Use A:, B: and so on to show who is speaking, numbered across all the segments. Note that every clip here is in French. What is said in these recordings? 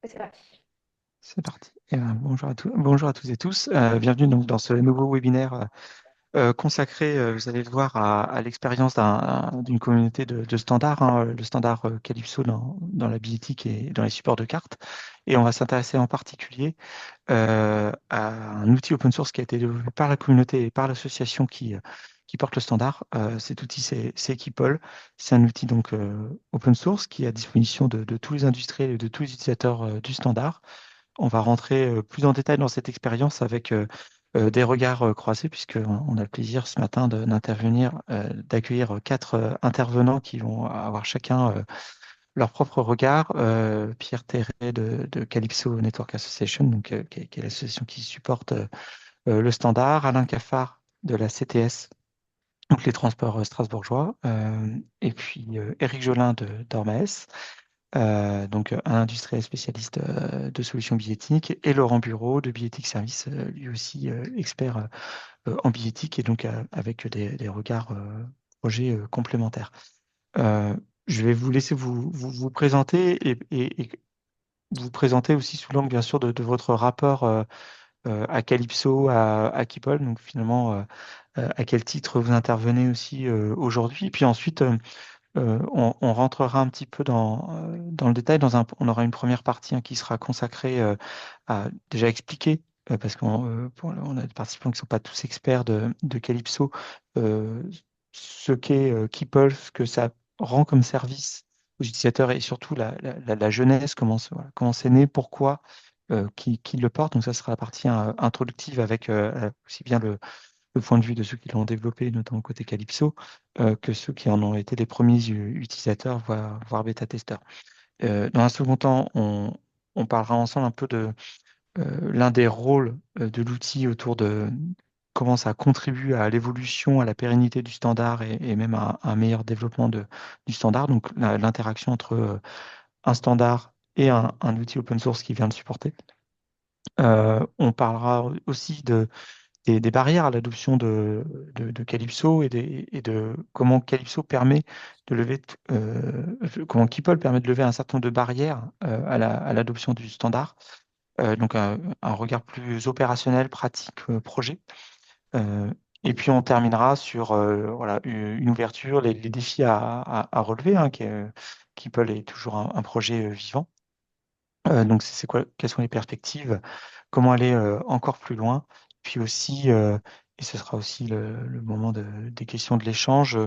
A: C'est parti.
B: C'est parti. Bonjour à tous et tous. Bienvenue donc dans ce nouveau webinaire consacré, vous allez le voir, à l'expérience d'une communauté de standards, hein, le standard Calypso dans la billettique et dans les supports de cartes. Et on va s'intéresser en particulier à un outil open source qui a été développé par la communauté et par l'association qui porte le standard. Cet outil, c'est Equipol. C'est un outil donc open source qui est à disposition de tous les industriels et de tous les utilisateurs du standard. On va rentrer plus en détail dans cette expérience avec des regards croisés, puisqu'on a le plaisir ce matin d'intervenir, d'accueillir quatre intervenants qui vont avoir chacun leur propre regard. Pierre Terret de Calypso Network Association, donc, qui est l'association qui supporte le standard, Alain Caffard de la CTS, donc les transports strasbourgeois, et puis Éric Jolin de d'Ormaes, donc un industriel spécialiste de solutions billettiques, et Laurent Bureau de Billettique Service, lui aussi expert en billettique, et donc avec des regards projets complémentaires. Euh, je vais vous laisser vous présenter et vous présenter aussi sous l'angle bien sûr de votre rapport à Calypso, à Keepol, donc finalement à quel titre vous intervenez aussi aujourd'hui. Et puis ensuite, on rentrera un petit peu dans le détail. On aura une première partie hein, qui sera consacrée à déjà expliquer, parce on a des participants qui ne sont pas tous experts de Calypso, euh, ce qu'est Keepol, ce que ça rend comme service aux utilisateurs et surtout la jeunesse, comment c'est né, pourquoi, qui le porte. Donc ça sera la partie introductive avec aussi bien le point de vue de ceux qui l'ont développé, notamment côté Calypso, que ceux qui en ont été les premiers utilisateurs, voire bêta-testeurs. Dans un second temps, on parlera ensemble un peu de l'un des rôles de l'outil autour de comment ça contribue à l'évolution, à la pérennité du standard et même à un meilleur développement du standard, donc l'interaction entre un standard et un outil open source qui vient le supporter. On parlera aussi des barrières à l'adoption de Calypso et de comment Calypso permet de lever, comment Keepol permet de lever un certain nombre de barrières à l'adoption du standard. Donc un regard plus opérationnel, pratique, projet. Euh, et puis on terminera sur voilà, une ouverture, les défis à relever, hein, Keepol est toujours un projet vivant. Donc, c'est quoi, quelles sont les perspectives? Comment aller encore plus loin? Puis aussi, et ce sera aussi le moment des questions de l'échange,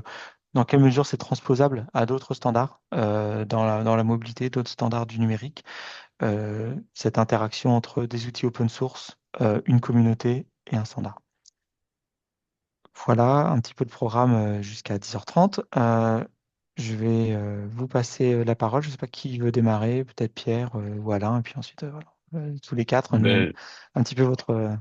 B: dans quelle mesure c'est transposable à d'autres standards dans la mobilité, d'autres standards du numérique, cette interaction entre des outils open source, une communauté et un standard. Voilà un petit peu de programme jusqu'à 10h30. Je vais vous passer la parole. Je ne sais pas qui veut démarrer, peut-être Pierre ou Alain, et puis ensuite, voilà. Tous les quatre,
C: Ben,
B: un petit peu euh,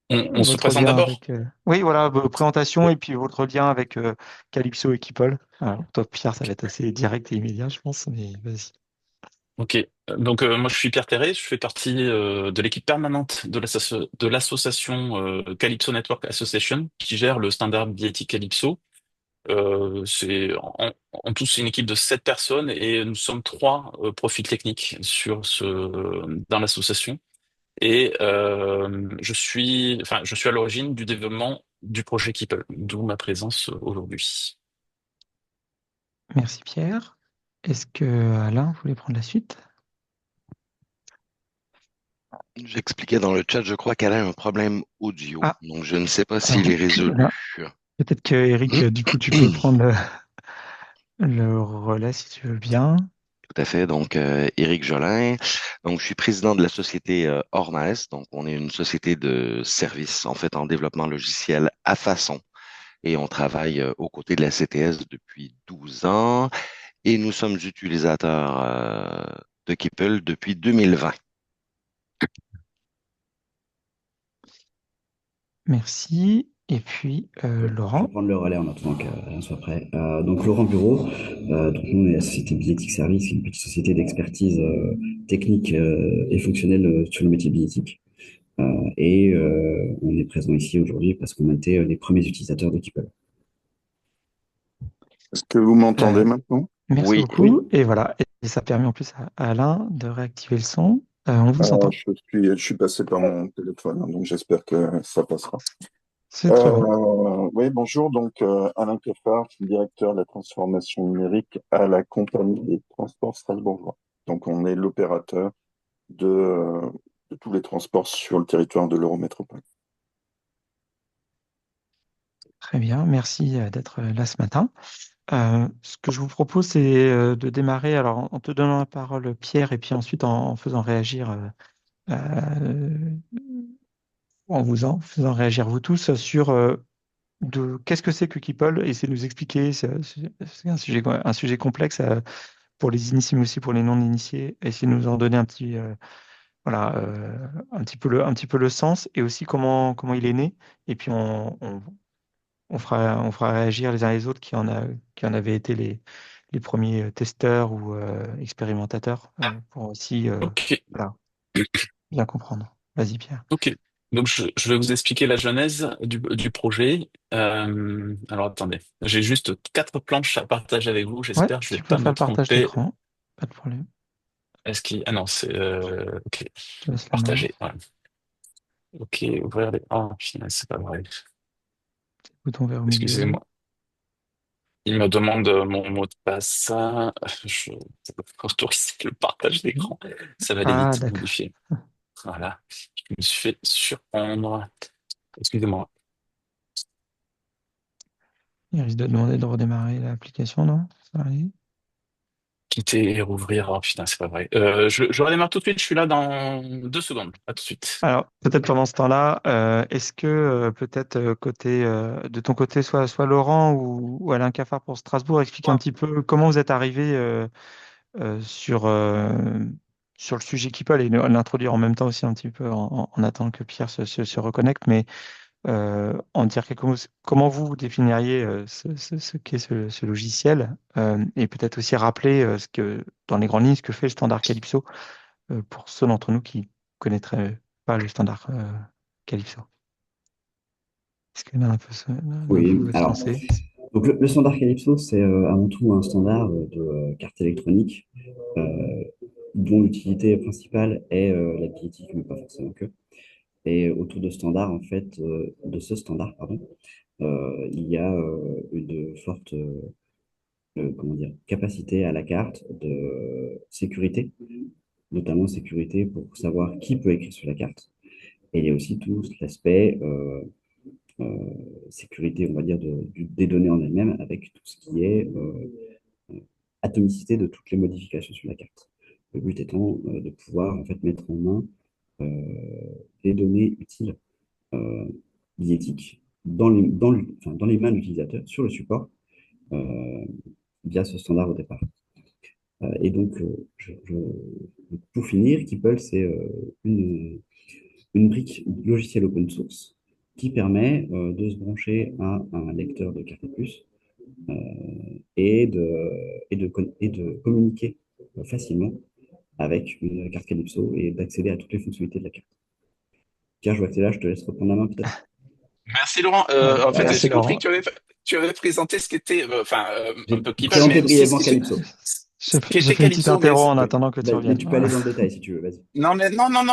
C: on se
B: votre
C: présente
B: lien
C: d'abord.
B: avec. Oui, voilà, vos présentations
C: Oui.
B: et puis votre lien avec Calypso et Keepol. Alors, toi, Pierre, ça va être assez direct et immédiat, je pense, mais vas-y.
C: Ok. Donc moi je suis Pierre Terret, je fais partie de l'équipe permanente de l'association Calypso Network Association qui gère le standard billettique Calypso. C'est en tout c'est une équipe de 7 personnes et nous sommes trois profils techniques dans l'association. Et je suis à l'origine du développement du projet Keepel, d'où ma présence aujourd'hui.
B: Merci, Pierre. Est-ce que Alain voulait prendre la suite?
D: J'expliquais dans le chat, je crois qu'elle a un problème audio,
B: Ah,
D: donc je ne sais pas
B: alors,
D: s'il est résolu.
B: peut-être que Eric, du coup, tu peux prendre le relais si tu veux bien.
D: Tout à fait. Donc, Éric Jolin. Donc, je suis président de la société Ornaes. Donc, on est une société de services, en fait, en développement logiciel à façon. Et on travaille aux côtés de la CTS depuis 12 ans. Et nous sommes utilisateurs de Keepel depuis 2020.
B: Merci. Et puis,
E: Je vais
B: Laurent.
E: prendre le relais en attendant qu'Alain soit prêt. Donc Laurent Bureau, donc nous on est la société Billettic Service, une petite société d'expertise technique et fonctionnelle sur le métier billettique. On est présent ici aujourd'hui parce qu'on a été les premiers utilisateurs de Keepel.
F: Est-ce que vous m'entendez
B: Euh,
F: maintenant?
B: Merci
D: Oui,
E: Oui,
B: beaucoup. Et voilà. Et ça permet en plus à Alain de réactiver le son. On vous entend.
A: Je suis passé par mon téléphone, hein, donc j'espère que ça passera.
B: C'est très bon.
A: Oui, bonjour. Donc, Alain Coffard, je suis directeur de la transformation numérique à la Compagnie des Transports Strasbourgeois. Donc, on est l'opérateur de tous les transports sur le territoire de l'Eurométropole.
B: Très bien. Merci d'être là ce matin. Ce que je vous propose, c'est de démarrer alors, en te donnant la parole, Pierre, et puis ensuite en faisant réagir, euh, en faisant réagir vous tous sur de qu'est-ce que c'est que Keepel, et c'est de nous expliquer. C'est un sujet complexe pour les initiés, mais aussi pour les non-initiés. Essayer de nous en donner voilà, un petit peu le sens et aussi comment il est né. Et puis on fera réagir les uns les autres qui en avaient été les premiers testeurs ou expérimentateurs pour aussi
C: Ok,
B: voilà, bien comprendre. Vas-y, Pierre.
C: ok. Donc je vais vous expliquer la genèse du projet. Alors attendez, j'ai juste 4 planches à partager avec vous.
B: Ouais,
C: J'espère que je vais
B: tu peux
C: pas
B: faire
C: me
B: le partage
C: tromper.
B: d'écran, pas de problème.
C: Est-ce qu'il... Ah non, c'est... ok,
B: Je te laisse la main.
C: partager. Ouais. Ok, ouvrir les... Oh, putain, c'est pas vrai.
B: Bouton vert au milieu.
C: Excusez-moi. Il me demande mon mot de passe. Je autorise le partage d'écran. Ça va aller
B: Ah,
C: vite,
B: d'accord.
C: modifier. Voilà. Je me suis fait surprendre. Excusez-moi.
B: Il risque de demander de redémarrer l'application, non? Ça va aller.
C: Quitter et rouvrir. Oh putain, c'est pas vrai. Je redémarre tout de suite. Je suis là dans 2 secondes. À tout de suite.
B: Alors, peut-être pendant ce temps-là, est-ce que peut-être de ton côté, soit Laurent ou Alain Cafard pour Strasbourg, explique un petit peu comment vous êtes arrivé sur le sujet Keepel et l'introduire en même temps aussi un petit peu en attendant que Pierre se reconnecte, mais en dire quelques mots. Comment vous définiriez ce qu'est ce logiciel et peut-être aussi rappeler dans les grandes lignes, ce que fait le standard Calypso pour ceux d'entre nous qui connaîtraient pas le standard Calypso. Est-ce que l'un de vous
E: Oui,
B: veut se
E: alors,
B: lancer?
E: donc le standard Calypso, c'est avant tout un standard de carte électronique dont l'utilité principale est la bioéthique, mais pas forcément que. Et autour de standard, en fait, de ce standard, pardon, il y a une forte comment dire, capacité à la carte de sécurité, notamment sécurité pour savoir qui peut écrire sur la carte. Et il y a aussi tout l'aspect sécurité, on va dire, des données en elles-mêmes, avec tout ce qui est atomicité de toutes les modifications sur la carte. Le but étant de pouvoir en fait mettre en main des données utiles euh, billettiques dans les mains de l'utilisateur sur le support euh, via ce standard au départ. Et donc, pour finir, Keeple, c'est une brique logicielle open source qui permet de se brancher à un lecteur de carte puce euh, et de communiquer facilement avec une carte Calypso et d'accéder à toutes les fonctionnalités de la carte. Pierre, je vois que tu es là, je te laisse reprendre la main peut-être.
C: Merci Laurent.
B: Ouais,
C: En fait,
B: merci
C: j'ai compris
B: Laurent.
C: que tu avais présenté ce qu'était, enfin, un
E: J'ai
C: peu Keeple,
E: présenté
C: mais aussi
E: brièvement Calypso.
C: ce
B: J'ai
C: qu'était
B: fait une petite
C: Calypso. Mais
B: interro en attendant que tu
E: Mais
B: reviennes.
E: tu peux aller dans le détail si tu veux, vas-y.
C: non,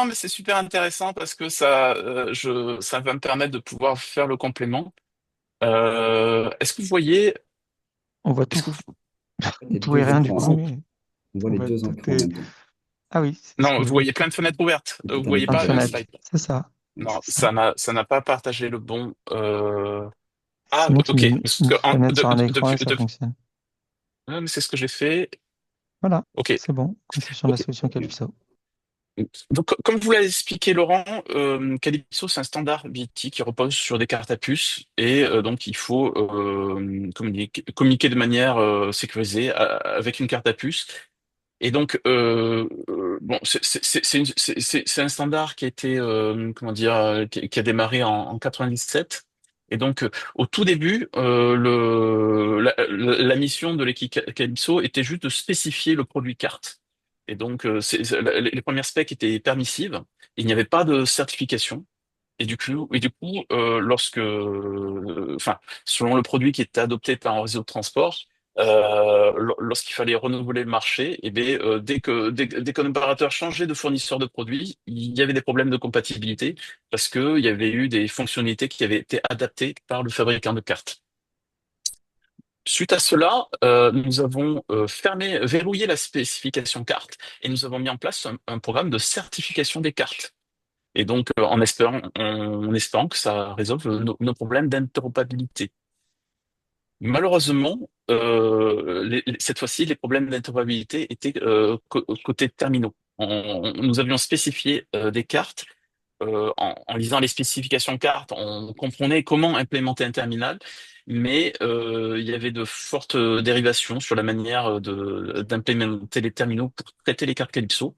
C: mais c'est super intéressant parce que ça va me permettre de pouvoir faire le complément. Est-ce que vous voyez,
B: On voit
C: est-ce
B: tout.
C: que vous,
E: Tu as
B: Tout et
E: deux
B: rien du
E: écrans
B: coup,
E: là.
B: mais
E: On voit
B: on
E: les
B: voit
E: deux
B: tout
E: écrans en
B: est...
E: même temps.
B: Ah oui, c'est ce
C: non,
B: que
C: vous voyez plein de fenêtres ouvertes. Vous
E: T'en as
C: voyez
B: plein de
E: qu'une
C: pas
E: seule.
C: le
B: fenêtres.
C: slide.
B: C'est ça.
C: Non,
B: C'est ça.
C: ça n'a pas partagé le bon. Ah,
B: Sinon, tu mets
C: ok. Parce
B: une
C: que
B: fenêtre sur un écran et ça fonctionne.
C: mais c'est ce que j'ai fait.
B: Voilà,
C: Ok.
B: c'est bon. Conception de la
C: Ok.
B: solution Calypso.
C: Donc, comme vous l'avez expliqué, Laurent, Calypso, c'est un standard BIT qui repose sur des cartes à puce et donc il faut communiquer de manière sécurisée avec une carte à puce. Et donc, bon, c'est un standard qui a été, comment dire, qui a démarré en 97. Et donc, au tout début, la mission de l'équipe Calypso était juste de spécifier le produit carte. Et donc, les premières specs étaient permissives. Il n'y avait pas de certification. Lorsque, enfin, selon le produit qui était adopté par un réseau de transport, lorsqu'il fallait renouveler le marché, et bien, dès qu'un opérateur changeait de fournisseur de produits, il y avait des problèmes de compatibilité parce qu'il y avait eu des fonctionnalités qui avaient été adaptées par le fabricant de cartes. Suite à cela, nous avons verrouillé la spécification carte et nous avons mis en place un programme de certification des cartes. Et donc, en espérant que ça résolve nos problèmes d'interopérabilité. Malheureusement, cette fois-ci, les problèmes d'interopérabilité étaient côté terminaux. Nous avions spécifié des cartes. En lisant les spécifications cartes, on comprenait comment implémenter un terminal, mais il y avait de fortes dérivations sur la manière d'implémenter les terminaux pour traiter les cartes Calypso.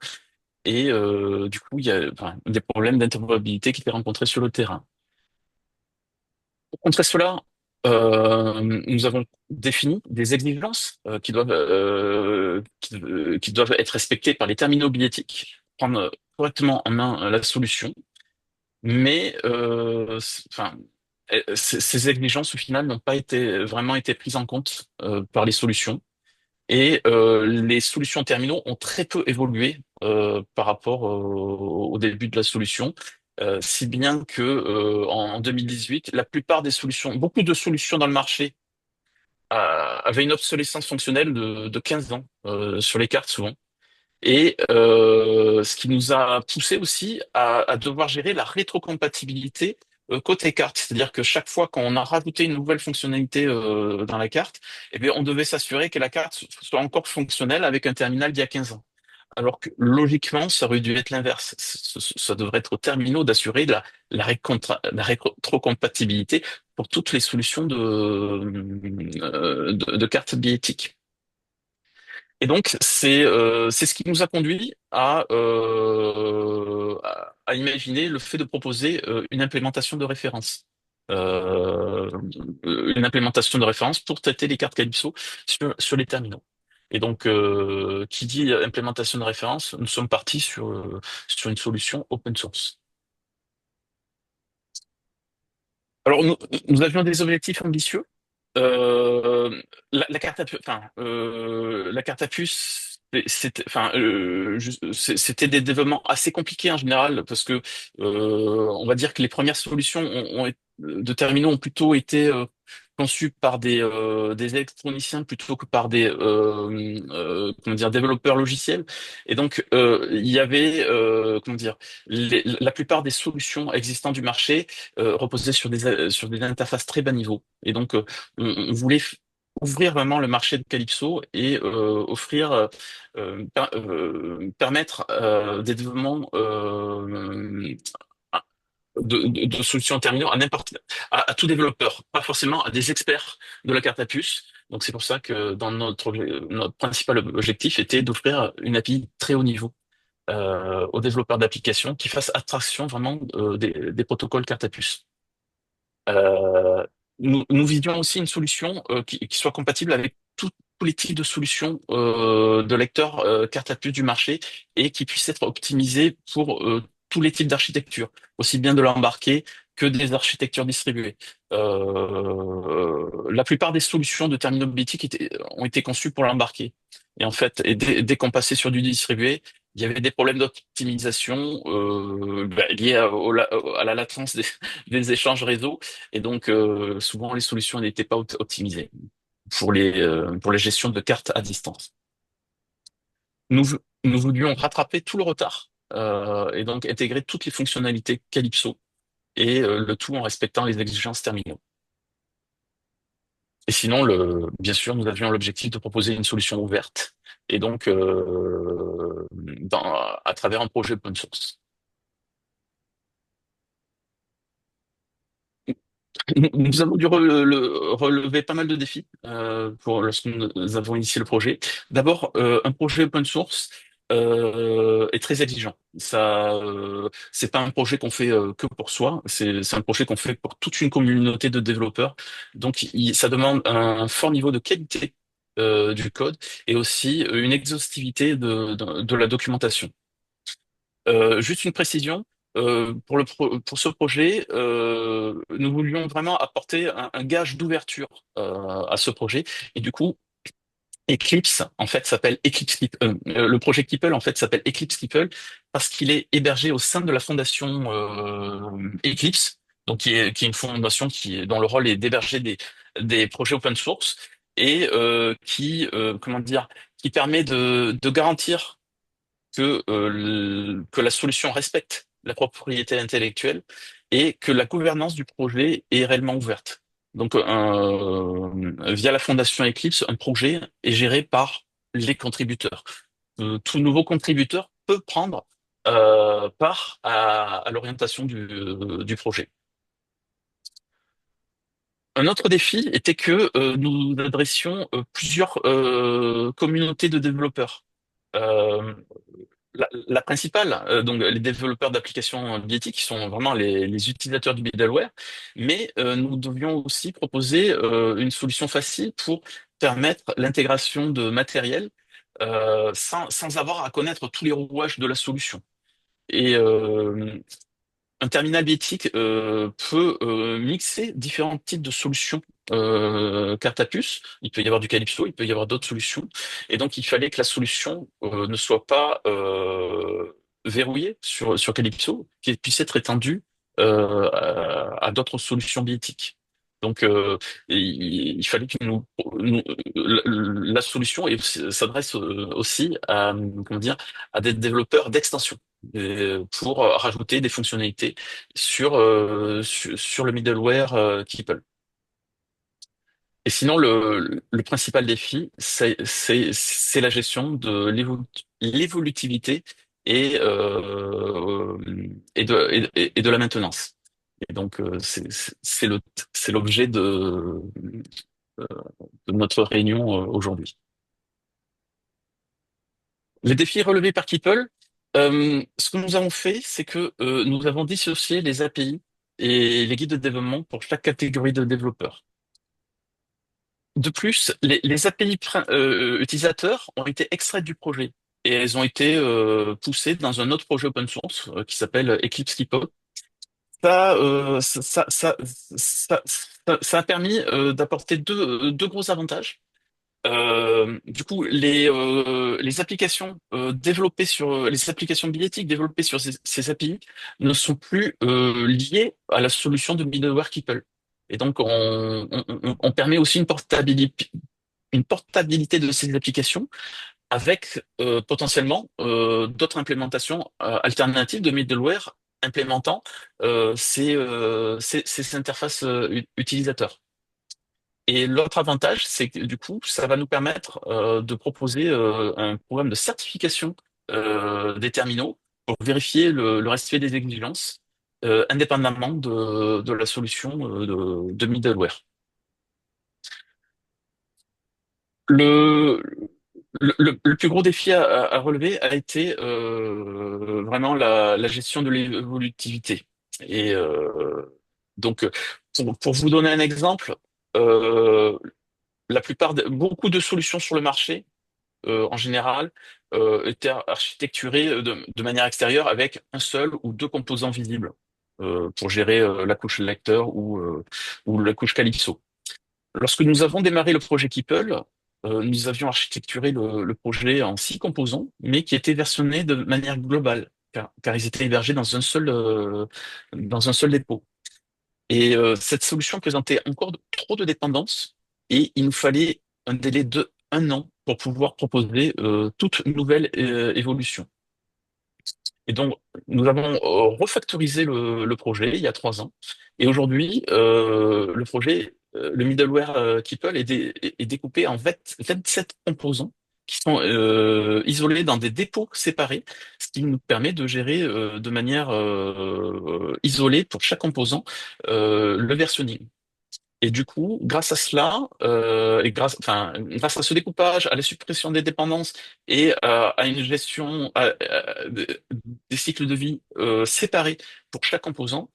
C: Et du coup, il y a enfin, des problèmes d'interopérabilité qui étaient rencontrés sur le terrain. Pour contrer cela, nous avons défini des exigences qui doivent être respectées par les terminaux billettiques, prendre correctement en main la solution, mais enfin, ces exigences au final n'ont pas vraiment été prises en compte par les solutions. Et les solutions terminaux ont très peu évolué par rapport au début de la solution, si bien que en 2018, la plupart des solutions, beaucoup de solutions dans le marché avaient une obsolescence fonctionnelle de 15 ans sur les cartes souvent. Et ce qui nous a poussé aussi à devoir gérer la rétrocompatibilité côté carte. C'est-à-dire que chaque fois qu'on a rajouté une nouvelle fonctionnalité dans la carte, eh bien, on devait s'assurer que la carte soit encore fonctionnelle avec un terminal d'il y a 15 ans. Alors que logiquement, ça aurait dû être l'inverse. Ça devrait être aux terminaux d'assurer la rétrocompatibilité pour toutes les solutions de cartes billettiques. Et donc, c'est ce qui nous a conduit à imaginer le fait de proposer une implémentation de référence. Euh, une implémentation de référence pour traiter les cartes Calypso sur les terminaux. Et donc, qui dit implémentation de référence, nous sommes partis sur une solution open source. Alors, nous avions des objectifs ambitieux. La carte à puce, enfin, la carte à puce, c'était des développements assez compliqués en général parce que on va dire que les premières solutions de terminaux ont plutôt été conçues par des électroniciens plutôt que par des comment dire développeurs logiciels. Et donc il y avait comment dire la plupart des solutions existantes du marché reposaient sur des interfaces très bas niveau. Et donc on voulait ouvrir vraiment le marché de Calypso et permettre des développements de solutions terminaux à tout développeur, pas forcément à des experts de la carte à puce. Donc c'est pour ça que notre principal objectif était d'offrir une API très haut niveau aux développeurs d'applications qui fassent abstraction vraiment des protocoles carte à puce. Euh, nous visions aussi une solution qui soit compatible avec tous les types de solutions de lecteurs carte à puce du marché et qui puisse être optimisée pour tous les types d'architecture, aussi bien de l'embarqué que des architectures distribuées. La plupart des solutions de terminaux billettiques ont été conçues pour l'embarqué. Et en fait, dès qu'on passait sur du distribué, il y avait des problèmes d'optimisation liés à la latence des échanges réseau. Et donc, souvent, les solutions n'étaient pas optimisées pour les gestions de cartes à distance. Nous, nous voulions rattraper tout le retard et donc intégrer toutes les fonctionnalités Calypso et le tout en respectant les exigences terminaux. Et sinon, bien sûr, nous avions l'objectif de proposer une solution ouverte et donc à travers un projet open source. Nous avons dû relever pas mal de défis lorsque nous avons initié le projet. D'abord, un projet open source est très exigeant. C'est pas un projet qu'on fait que pour soi. C'est un projet qu'on fait pour toute une communauté de développeurs. Donc, ça demande un fort niveau de qualité du code et aussi une exhaustivité de la documentation. Juste une précision, pour ce projet, nous voulions vraiment apporter un gage d'ouverture à ce projet. Et du coup, Eclipse, en fait, s'appelle Eclipse Keep- le projet Keeple, en fait, s'appelle Eclipse Keeple parce qu'il est hébergé au sein de la fondation Eclipse, donc qui est une fondation dont le rôle est d'héberger des projets open source et comment dire, qui permet de garantir que la solution respecte la propriété intellectuelle et que la gouvernance du projet est réellement ouverte. Donc, via la fondation Eclipse, un projet est géré par les contributeurs. Tout nouveau contributeur peut prendre part à l'orientation du projet. Un autre défi était que nous adressions plusieurs communautés de développeurs. Euh, la principale, donc les développeurs d'applications bioéthiques, qui sont vraiment les utilisateurs du middleware, mais nous devions aussi proposer une solution facile pour permettre l'intégration de matériel sans avoir à connaître tous les rouages de la solution. Et un terminal bioéthique peut mixer différents types de solutions carte à puce. Il peut y avoir du Calypso, il peut y avoir d'autres solutions. Et donc, il fallait que la solution ne soit pas verrouillée sur Calypso, qu'elle puisse être étendue à d'autres solutions bioéthiques. Donc, il fallait que la solution s'adresse aussi à, comment dire, à des développeurs d'extension pour rajouter des fonctionnalités sur le middleware Keeple. Et sinon, le principal défi, c'est la gestion de l'évolutivité et, euh, et de la maintenance. Et donc, c'est l'objet de notre réunion aujourd'hui. Les défis relevés par Keeple, ce que nous avons fait, c'est que nous avons dissocié les API et les guides de développement pour chaque catégorie de développeurs. De plus, les API utilisateurs ont été extraites du projet et elles ont été poussées dans un autre projet open source qui s'appelle Eclipse Keeple. Ça a permis d'apporter deux gros avantages. Du coup, les applications développées sur les applications billettiques développées sur ces API ne sont plus liées à la solution de middleware Keeple. Et donc, on permet aussi une portabilité de ces applications avec potentiellement d'autres implémentations alternatives de middleware implémentant ces interfaces utilisateurs. Et l'autre avantage, c'est que du coup, ça va nous permettre de proposer un programme de certification des terminaux pour vérifier le respect des exigences indépendamment de la solution de middleware. Le, le plus gros défi à relever a été vraiment la gestion de l'évolutivité. Et donc, pour vous donner un exemple, euh, beaucoup de solutions sur le marché, en général, étaient architecturées de manière extérieure avec un seul ou deux composants visibles pour gérer la couche lecteur ou la couche Calypso. Lorsque nous avons démarré le projet Keeple, nous avions architecturé le projet en 6 composants, mais qui étaient versionnés de manière globale, car ils étaient hébergés dans un seul dépôt. Et cette solution présentait encore trop de dépendances et il nous fallait un délai de 1 an pour pouvoir proposer toute nouvelle évolution. Et donc, nous avons refactorisé le projet il y a 3 ans. Et aujourd'hui, le middleware Keeple est découpé en 27 composants qui sont isolés dans des dépôts séparés, ce qui nous permet de gérer de manière isolée pour chaque composant le versionning. Et du coup, grâce à cela, grâce à ce découpage, à la suppression des dépendances et à une gestion des cycles de vie séparés pour chaque composant,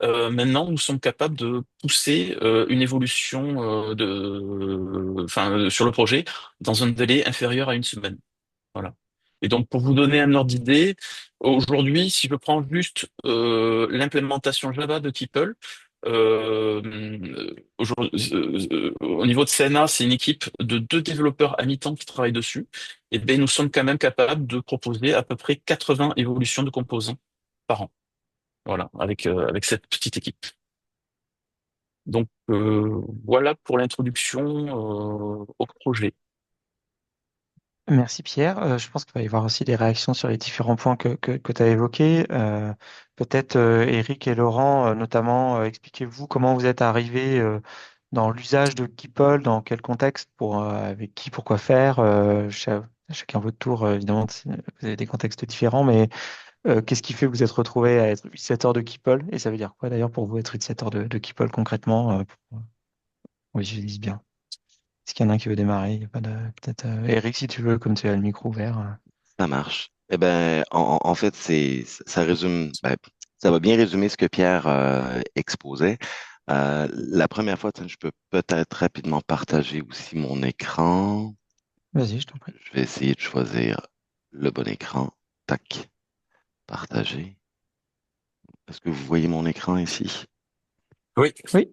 C: maintenant nous sommes capables de pousser une évolution sur le projet dans un délai inférieur à 1 semaine. Voilà. Et donc, pour vous donner un ordre d'idée, aujourd'hui, si je prends juste l'implémentation Java de Keeple, Au niveau de CNA, c'est une équipe de 2 développeurs à mi-temps qui travaillent dessus. Et ben, nous sommes quand même capables de proposer à peu près 80 évolutions de composants par an. Voilà, avec cette petite équipe. Donc voilà pour l'introduction au projet.
B: Merci Pierre. Je pense qu'il va y avoir aussi des réactions sur les différents points que tu as évoqués. Peut-être Eric et Laurent, notamment, expliquez-vous comment vous êtes arrivés dans l'usage de Keeple, dans quel contexte, avec qui, pourquoi faire. Chacun votre tour, évidemment, vous avez des contextes différents, mais qu'est-ce qui fait que vous êtes retrouvés à être utilisateur de Keeple? Et ça veut dire quoi d'ailleurs pour vous être utilisateur de Keeple concrètement? Oui, je dis bien. Est-ce qu'il y en a un qui veut démarrer? Il y a pas de... Peut-être Eric, si tu veux, comme tu as le micro ouvert.
D: Ça marche. Eh ben, en fait, ça résume, ben, ça va bien résumer ce que Pierre exposait. La première fois, tiens, je peux peut-être rapidement partager aussi mon écran.
B: Vas-y, je t'en prie.
D: Je vais essayer de choisir le bon écran. Tac, partager. Est-ce que vous voyez mon écran ici?
C: Oui.
B: Oui.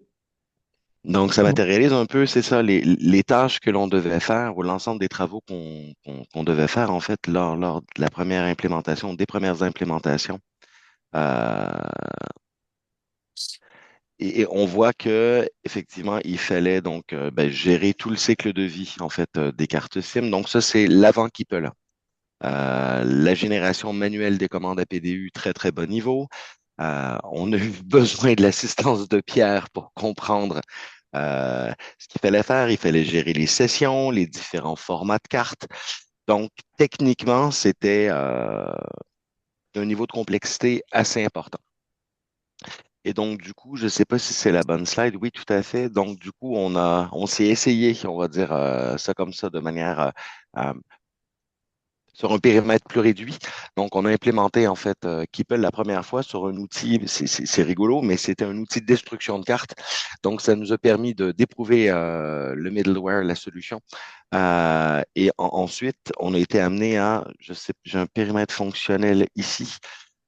D: Donc, ça
B: Bon.
D: matérialise un peu, c'est ça, les tâches que l'on devait faire ou l'ensemble des travaux qu'on devait faire, en fait, lors de la première implémentation, des premières implémentations. Euh, et on voit que effectivement, il fallait donc ben, gérer tout le cycle de vie, en fait, des cartes SIM. Donc, ça, c'est l'avant qui peut là. La génération manuelle des commandes APDU, très, très bon niveau. On a eu besoin de l'assistance de Pierre pour comprendre ce qu'il fallait faire. Il fallait gérer les sessions, les différents formats de cartes. Donc, techniquement, c'était un niveau de complexité assez important. Et donc, du coup, je ne sais pas si c'est la bonne slide. Oui, tout à fait. Donc, du coup, on s'est essayé, on va dire ça comme ça, de manière euh, sur un périmètre plus réduit. Donc, on a implémenté en fait Keeple la première fois sur un outil, c'est rigolo, mais c'était un outil de destruction de cartes. Donc, ça nous a permis de d'éprouver le middleware, la solution. Ensuite, on a été amené à, je sais, j'ai un périmètre fonctionnel ici.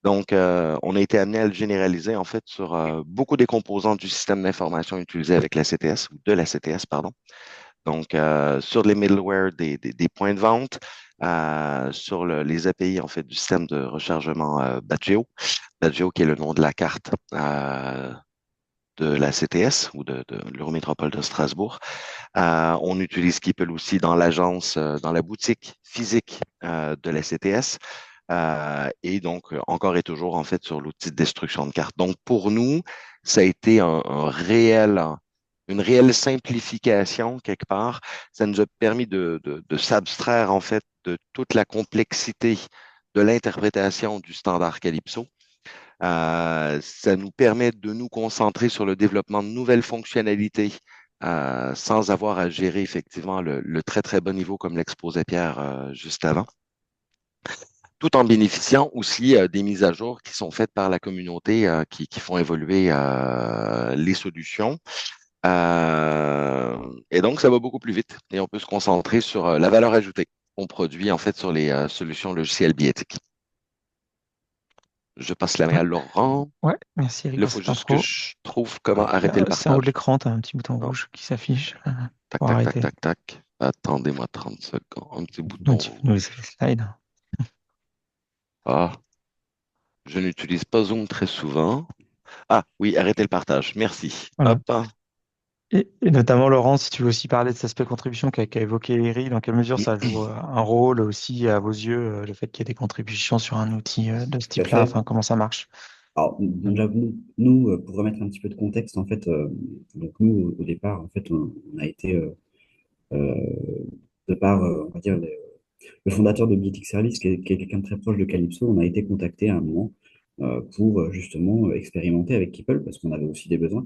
D: Donc, on a été amené à le généraliser en fait sur beaucoup des composants du système d'information utilisé avec la CTS ou de la CTS, pardon. Donc, sur les middleware des points de vente, sur les API en fait du système de rechargement Badgeo. Badgeo qui est le nom de la carte de la CTS ou de l'Eurométropole de Strasbourg. On utilise Keeple aussi dans l'agence, dans la boutique physique de la CTS. Et donc, encore et toujours, en fait, sur l'outil de destruction de cartes. Donc, pour nous, ça a été une réelle simplification quelque part. Ça nous a permis de s'abstraire, en fait, de toute la complexité de l'interprétation du standard Calypso. Ça nous permet de nous concentrer sur le développement de nouvelles fonctionnalités sans avoir à gérer effectivement le très, très bon niveau comme l'exposait Pierre juste avant, tout en bénéficiant aussi des mises à jour qui sont faites par la communauté qui font évoluer les solutions. Et donc, ça va beaucoup plus vite et on peut se concentrer sur la valeur ajoutée qu'on produit en fait sur les solutions logicielles biétiques. Je passe la main
B: Ouais,
D: à Laurent.
B: ouais, merci Eric
D: Il
B: pour
D: faut
B: cette
D: juste que
B: intro.
D: je trouve comment arrêter le
B: C'est en haut de
D: partage.
B: l'écran, tu as un petit bouton
D: Non.
B: rouge qui s'affiche
D: Tac,
B: pour
D: tac, tac,
B: arrêter.
D: tac, tac. Attendez-moi 30 secondes. Un petit
B: Donc,
D: bouton
B: tu peux nous
D: rouge.
B: laisser le slide.
D: Ah, je n'utilise pas Zoom très souvent. Ah, oui, arrêtez le partage. Merci.
B: Voilà.
D: Hop. Hein.
B: Et notamment, Laurent, si tu veux aussi parler de cet aspect contribution qu'a évoqué Eric, dans quelle mesure ça joue un rôle aussi à vos yeux, le fait qu'il y ait des contributions sur un outil de ce
E: Tout à
B: type-là,
E: fait.
B: enfin, comment ça marche?
E: Alors, déjà, pour remettre un petit peu de contexte, en fait, donc nous, au départ, en fait, on a été, euh, de par, on va dire, le fondateur de Biotic Service, qui est quelqu'un de très proche de Calypso, on a été contacté à un moment pour justement expérimenter avec Keeple, parce qu'on avait aussi des besoins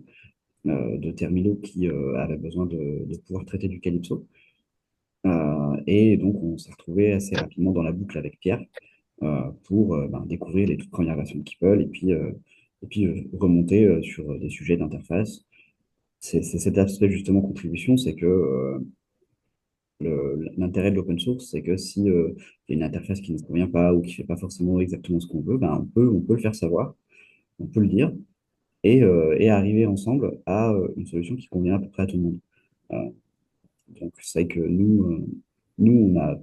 E: de terminaux qui avaient besoin de pouvoir traiter du Calypso. Et donc, on s'est retrouvé assez rapidement dans la boucle avec Pierre pour découvrir les toutes premières versions de Keeple et puis remonter sur des sujets d'interface. C'est cet aspect justement contribution, c'est que l'intérêt de l'open source, c'est que si il y a une interface qui ne convient pas ou qui ne fait pas forcément exactement ce qu'on veut, ben on peut le faire savoir, on peut le dire. et arriver ensemble à une solution qui convient à peu près à tout le monde. Euh, donc, c'est vrai que nous, on a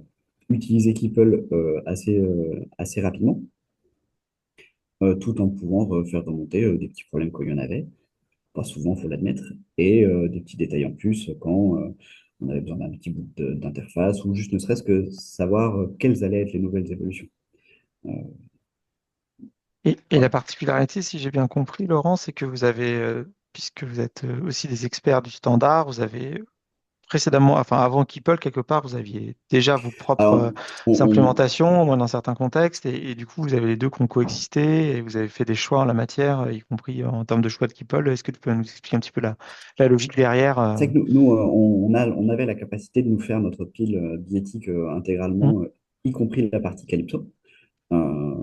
E: utilisé Keeple assez rapidement, tout en pouvant faire remonter des petits problèmes qu'il y en avait, pas souvent, il faut l'admettre, et des petits détails en plus quand on avait besoin d'un petit bout d'interface, ou juste ne serait-ce que savoir quelles allaient être les nouvelles évolutions. Euh,
B: Et la
E: voilà.
B: particularité, si j'ai bien compris, Laurent, c'est que vous avez, puisque vous êtes aussi des experts du standard, vous avez précédemment, enfin avant Keeple, quelque part, vous aviez déjà vos propres
E: Alors,
B: implémentations, au moins dans certains contextes, et du coup, vous avez les deux qui ont coexisté, et vous avez fait des choix en la matière, y compris en termes de choix de Keeple. Est-ce que tu peux nous expliquer un petit peu la logique derrière
E: c'est vrai que on avait la capacité de nous faire notre pile billettique
B: Hmm.
E: intégralement, y compris la partie Calypso. Euh,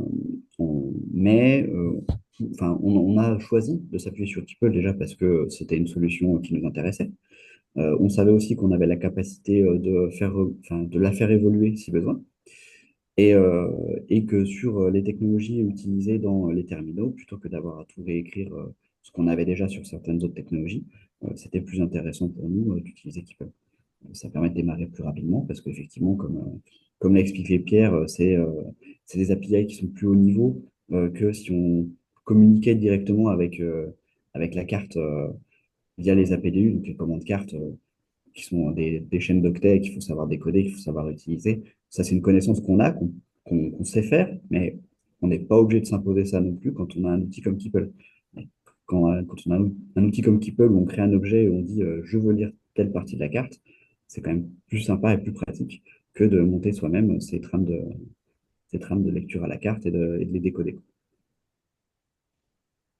E: mais enfin, on a choisi de s'appuyer sur Keeple déjà parce que c'était une solution qui nous intéressait. On savait aussi qu'on avait la capacité enfin, de la faire évoluer si besoin. Et que sur les technologies utilisées dans les terminaux, plutôt que d'avoir à tout réécrire ce qu'on avait déjà sur certaines autres technologies, c'était plus intéressant pour nous d'utiliser Keeple. Ça permet de démarrer plus rapidement parce qu'effectivement, comme l'a expliqué Pierre, c'est des API qui sont plus haut niveau que si on communiquait directement avec la carte via les APDU, donc les commandes cartes, qui sont des chaînes d'octets qu'il faut savoir décoder, qu'il faut savoir utiliser. Ça, c'est une connaissance qu'on a, qu'on sait faire, mais on n'est pas obligé de s'imposer ça non plus quand on a un outil comme Keeple. Quand on a un outil comme Keeple où on crée un objet et on dit je veux lire telle partie de la carte, c'est quand même plus sympa et plus pratique que de monter soi-même ces trames de lecture à la carte et de les décoder.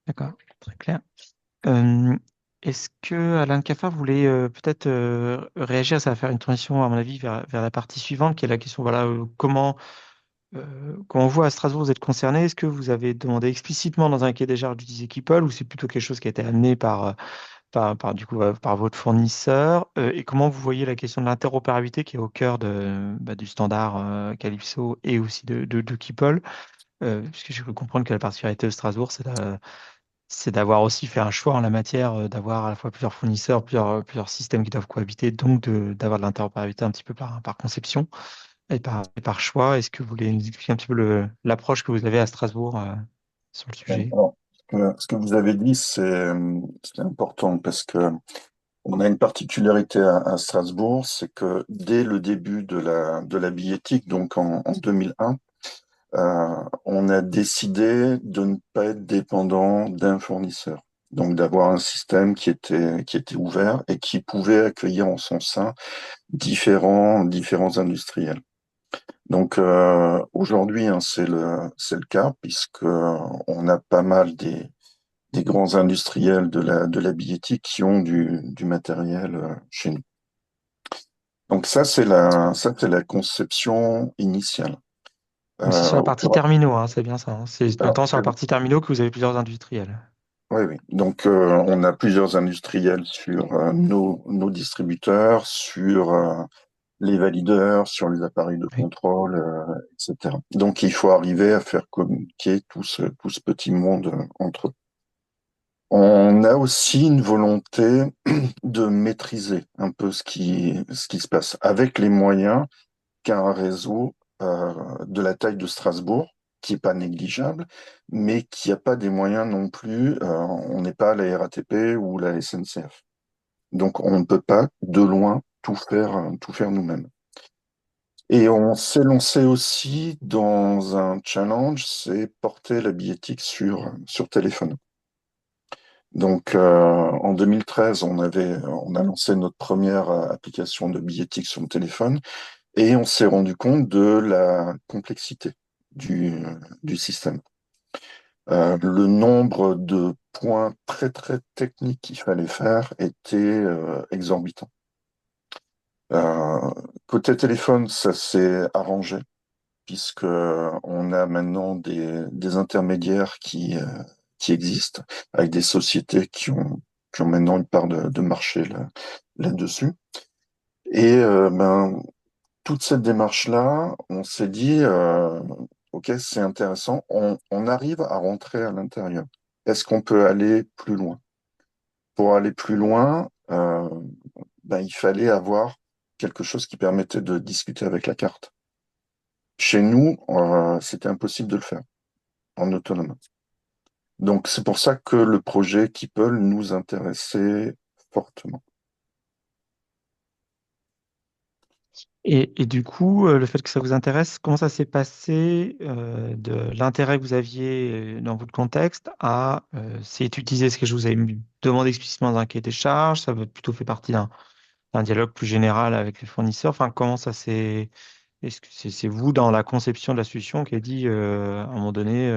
B: D'accord, très clair. Euh, Est-ce que Alain Cafard voulait peut-être réagir? Ça va faire une transition, à mon avis, vers la partie suivante, qui est la question, voilà, quand on voit à Strasbourg, vous êtes concerné, est-ce que vous avez demandé explicitement dans un cahier des charges d'utiliser Keeple ou c'est plutôt quelque chose qui a été amené du coup, par votre fournisseur? Et comment vous voyez la question de l'interopérabilité qui est au cœur du standard Calypso et aussi de Keeple? Puisque j'ai cru comprendre que la particularité de Strasbourg, c'est d'avoir aussi fait un choix en la matière, d'avoir à la fois plusieurs fournisseurs, plusieurs systèmes qui doivent cohabiter, donc d'avoir de l'interopérabilité un petit peu par conception et par choix. Est-ce que vous voulez nous expliquer un petit peu l'approche que vous avez à Strasbourg sur le
A: Ouais.
B: sujet?
A: Alors, ce que vous avez dit, c'est important parce que on a une particularité à Strasbourg, c'est que dès le début de la billettique, donc en 2001, on a décidé de ne pas être dépendant d'un fournisseur. Donc d'avoir un système qui était ouvert et qui pouvait accueillir en son sein différents industriels. Donc aujourd'hui, hein, c'est le cas puisque on a pas mal des grands industriels de la billettique qui ont du matériel chez nous. Donc ça c'est la conception initiale.
B: Donc c'est sur
A: Euh,
B: la
A: au
B: partie
A: fur-
B: terminaux, hein, c'est bien ça, hein. C'est
A: alors,
B: notamment sur la partie terminaux que vous avez plusieurs industriels.
A: oui, oui. Donc on a plusieurs industriels sur nos distributeurs, sur les valideurs, sur les appareils de
B: Oui.
A: contrôle, etc. Donc il faut arriver à faire communiquer tout ce petit monde entre eux. On a aussi une volonté de maîtriser un peu ce qui se passe avec les moyens qu'a un réseau de la taille de Strasbourg, qui n'est pas négligeable, mais qui n'a pas des moyens non plus. On n'est pas la RATP ou la SNCF. Donc on ne peut pas de loin tout faire nous-mêmes. Et on s'est lancé aussi dans un challenge, c'est porter la billettique sur téléphone. Donc, en 2013, on a lancé notre première application de billettique sur le téléphone et on s'est rendu compte de la complexité du système. Le nombre de points très techniques qu'il fallait faire était exorbitant. Euh, Côté téléphone, ça s'est arrangé puisque on a maintenant des intermédiaires qui existent avec des sociétés qui ont maintenant une part de marché là-dessus. Et toute cette démarche-là, on s'est dit, OK, c'est intéressant, on arrive à rentrer à l'intérieur. est-ce qu'on peut aller plus loin? Pour aller plus loin, il fallait avoir quelque chose qui permettait de discuter avec la carte. Chez nous, c'était impossible de le faire en autonome. Donc, c'est pour ça que le projet Keeple nous intéressait fortement.
B: Et du coup, le fait que ça vous intéresse, comment ça s'est passé de l'intérêt que vous aviez dans votre contexte à c'est utilisé ce que je vous avais demandé explicitement dans un cahier des charges, ça a plutôt fait partie d'un dialogue plus général avec les fournisseurs. Enfin, comment ça s'est... Est-ce que c'est vous dans la conception de la solution qui a dit à un moment donné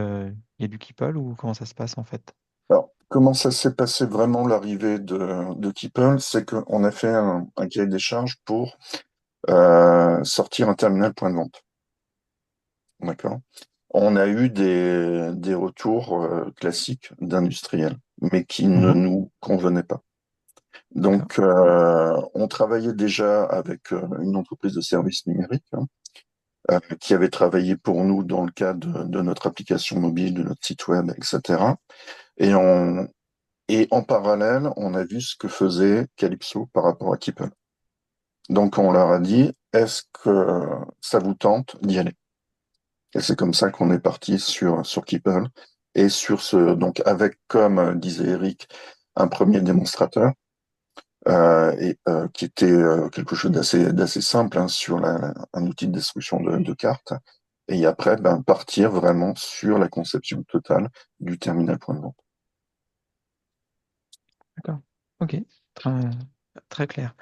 B: il y a du Keeple ou comment ça se passe en fait?
A: Alors, comment ça s'est passé vraiment l'arrivée de Keeple? C'est qu'on a fait un cahier des charges pour sortir un terminal point de vente. D'accord? On a eu des retours classiques d'industriels, mais qui ne
B: Mhm.
A: nous convenaient pas.
B: D'accord.
A: Donc, on travaillait déjà avec une entreprise de services numériques qui avait travaillé pour nous dans le cadre de notre application mobile, de notre site web, etc. Et, et en parallèle, on a vu ce que faisait Calypso par rapport à Keeple. Donc, on leur a dit, est-ce que ça vous tente d'y aller? Et c'est comme ça qu'on est parti sur Keeple et sur donc avec, comme disait Eric, un premier démonstrateur qui était quelque chose d'assez simple sur un outil de destruction de cartes. Et après, partir vraiment sur la conception totale du terminal point de vente.
B: D'accord. Ok. Très, très clair.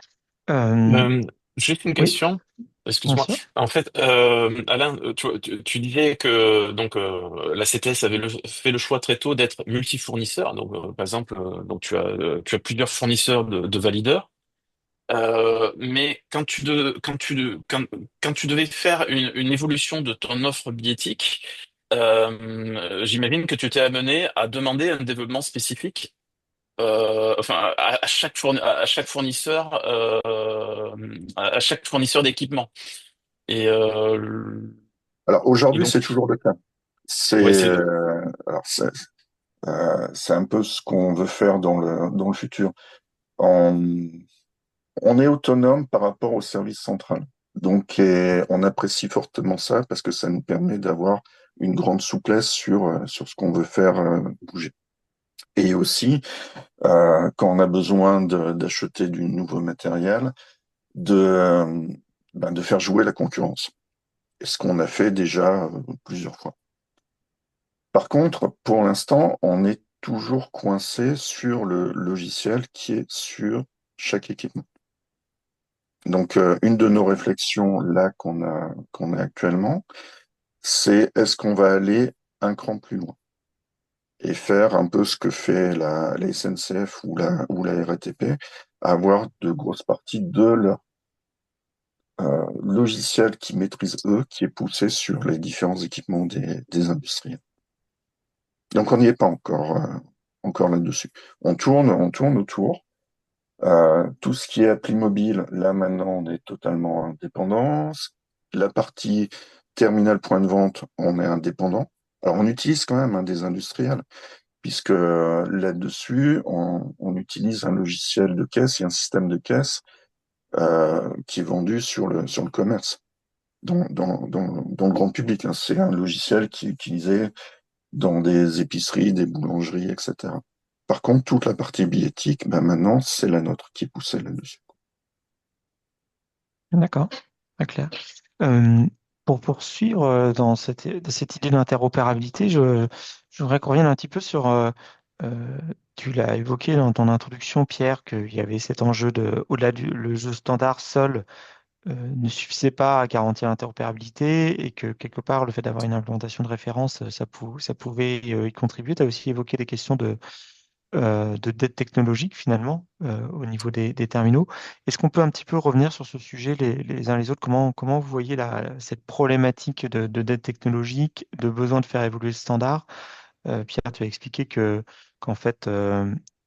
B: Euh,
C: Euh, Juste une
B: oui,
C: question.
B: bien
C: Excuse-moi.
B: sûr.
C: En fait, Alain, tu disais que donc la CTS avait fait le choix très tôt d'être multifournisseur. Donc, par exemple, donc tu as plusieurs fournisseurs de valideurs. Mais quand tu devais faire une évolution de ton offre billettique, j'imagine que tu t'es amené à demander un développement spécifique, enfin à chaque fournisseur, à chaque fournisseur d'équipement. Et,
A: Alors
C: et
A: aujourd'hui,
C: donc,
A: c'est toujours le cas. C'est
C: ouais,
A: alors c'est un peu ce qu'on veut faire dans le futur. On, on est autonome par rapport au service central. Donc, on apprécie fortement ça parce que ça nous permet d'avoir une grande souplesse sur ce qu'on veut faire bouger. Et aussi, quand on a besoin d'acheter du nouveau matériel, de faire jouer la concurrence. Et ce qu'on a fait déjà plusieurs fois. Par contre, pour l'instant, on est toujours coincé sur le logiciel qui est sur chaque équipement. Donc, une de nos réflexions là qu'on a actuellement, c'est est-ce qu'on va aller un cran plus loin et faire un peu ce que fait la SNCF ou la RATP, avoir de grosses parties de leur logiciel qui maîtrisent eux, qui est poussé sur les différents équipements des industriels. Donc, on n'y est pas encore là-dessus. On tourne autour. Tout ce qui est appli mobile, là maintenant, on est totalement indépendant. La partie terminal point de vente, on est indépendant. Alors, on utilise quand même des industriels, puisque là-dessus, on utilise un logiciel de caisse et un système de caisse qui est vendu sur le commerce, dans le grand public, hein. C'est un logiciel qui est utilisé dans des épiceries, des boulangeries, etc. Par contre, toute la partie billettique, maintenant, c'est la nôtre qui est poussée là-dessus.
B: D'accord. Très clair. Euh, pour poursuivre dans cette idée d'interopérabilité, je voudrais qu'on revienne un petit peu sur, euh, tu l'as évoqué dans ton introduction, Pierre, qu'il y avait cet enjeu au-delà du le jeu standard seul ne suffisait pas à garantir l'interopérabilité et que quelque part, le fait d'avoir une implémentation de référence, ça pouvait y contribuer. Tu as aussi évoqué des questions de dette technologique finalement au niveau des terminaux. Est-ce qu'on peut un petit peu revenir sur ce sujet les uns les autres? Comment vous voyez cette problématique de dette technologique, de besoin de faire évoluer le standard? Pierre, tu as expliqué qu'en fait,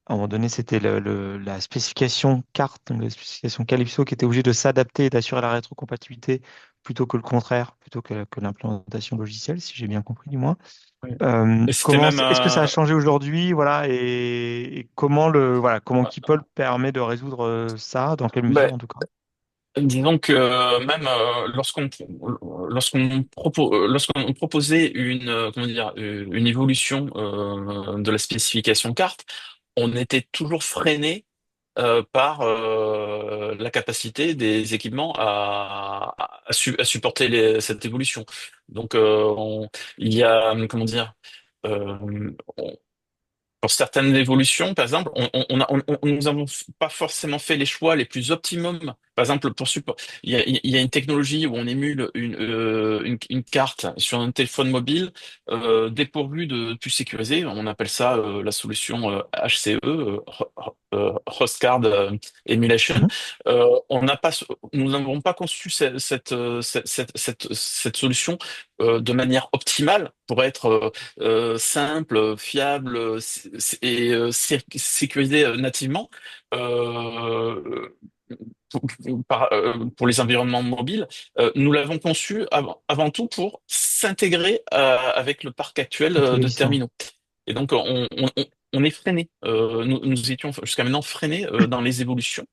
B: À un moment donné, c'était la spécification carte, donc la spécification Calypso qui était obligée de s'adapter et d'assurer la rétrocompatibilité plutôt que le contraire, plutôt que l'implémentation logicielle, si j'ai bien compris du moins.
C: Oui. Et c'était
B: Comment
C: même,
B: est-ce que ça a changé aujourd'hui, voilà, et comment Keepel permet de résoudre ça, dans quelle
C: ben,
B: mesure en tout cas?
C: disons que même lorsqu'on proposait une comment dire une évolution de la spécification carte, on était toujours freiné par la capacité des équipements à supporter cette évolution. Donc il y a comment dire euh, pour certaines évolutions, par exemple, nous n'avons pas forcément fait les choix les plus optimums. Par exemple, pour support, il y a une technologie où on émule une carte sur un téléphone mobile dépourvue de puce sécurisée. On appelle ça la solution HCE, Host Card Emulation.
B: Mhm.
C: On n'a pas, nous n'avons pas conçu cette solution de manière optimale pour être simple, fiable sécurisé nativement euh, pour les environnements mobiles. Nous l'avons conçu avant tout pour s'intégrer avec le parc actuel de
B: Intelligent.
C: terminaux. Et donc on est freiné. Nous étions jusqu'à maintenant freinés dans les évolutions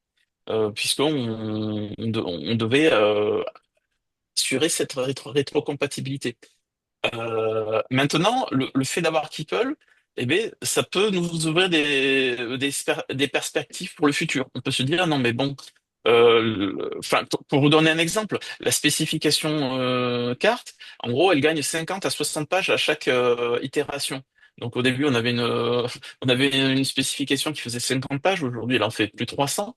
C: puisqu'on devait assurer cette rétrocompatibilité. Maintenant, le fait d'avoir Keeple, eh bien, ça peut nous ouvrir des perspectives pour le futur. On peut se dire, non, mais bon, enfin, pour vous donner un exemple, la spécification carte, en gros, elle gagne 50 à 60 pages à chaque itération. Donc au début, on avait une spécification qui faisait 50 pages, aujourd'hui, elle en fait plus de 300.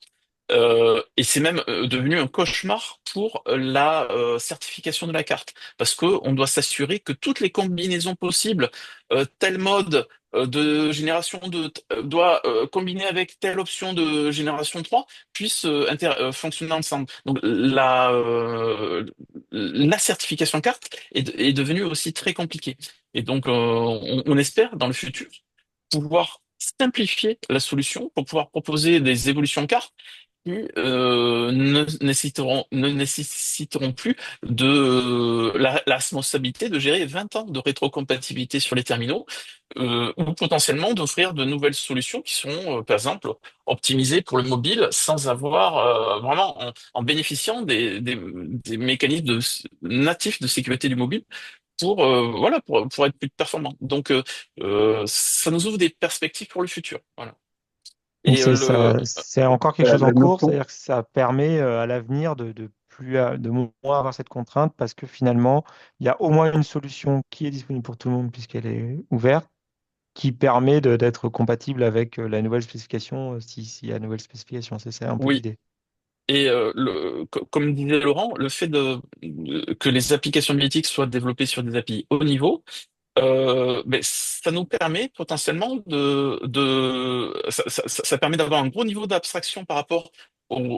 C: Et c'est même devenu un cauchemar pour la certification de la carte, parce que on doit s'assurer que toutes les combinaisons possibles, tel mode de génération 2 doit combiner avec telle option de génération 3 puissent fonctionner ensemble. Donc la certification carte est devenue aussi très compliquée. Et donc on espère dans le futur pouvoir simplifier la solution pour pouvoir proposer des évolutions cartes qui ne nécessiteront plus de la responsabilité de gérer 20 ans de rétrocompatibilité sur les terminaux, ou potentiellement d'offrir de nouvelles solutions qui seront, par exemple, optimisées pour le mobile sans avoir vraiment en bénéficiant des mécanismes natifs de sécurité du mobile pour être plus performant. Donc ça nous ouvre des perspectives pour le futur. Voilà.
B: Donc
C: Et
B: c'est ça, c'est encore quelque chose
A: La
B: en cours,
A: notion,
B: c'est-à-dire que ça permet à l'avenir de moins avoir cette contrainte parce que finalement, il y a au moins une solution qui est disponible pour tout le monde puisqu'elle est ouverte, qui permet d'être compatible avec la nouvelle spécification, s'il y a une nouvelle spécification. C'est ça un peu
C: oui,
B: l'idée.
C: et comme disait Laurent, le fait que les applications bioéthiques soient développées sur des API haut niveau, ben, ça nous permet potentiellement ça permet d'avoir un gros niveau d'abstraction par rapport
B: Mm.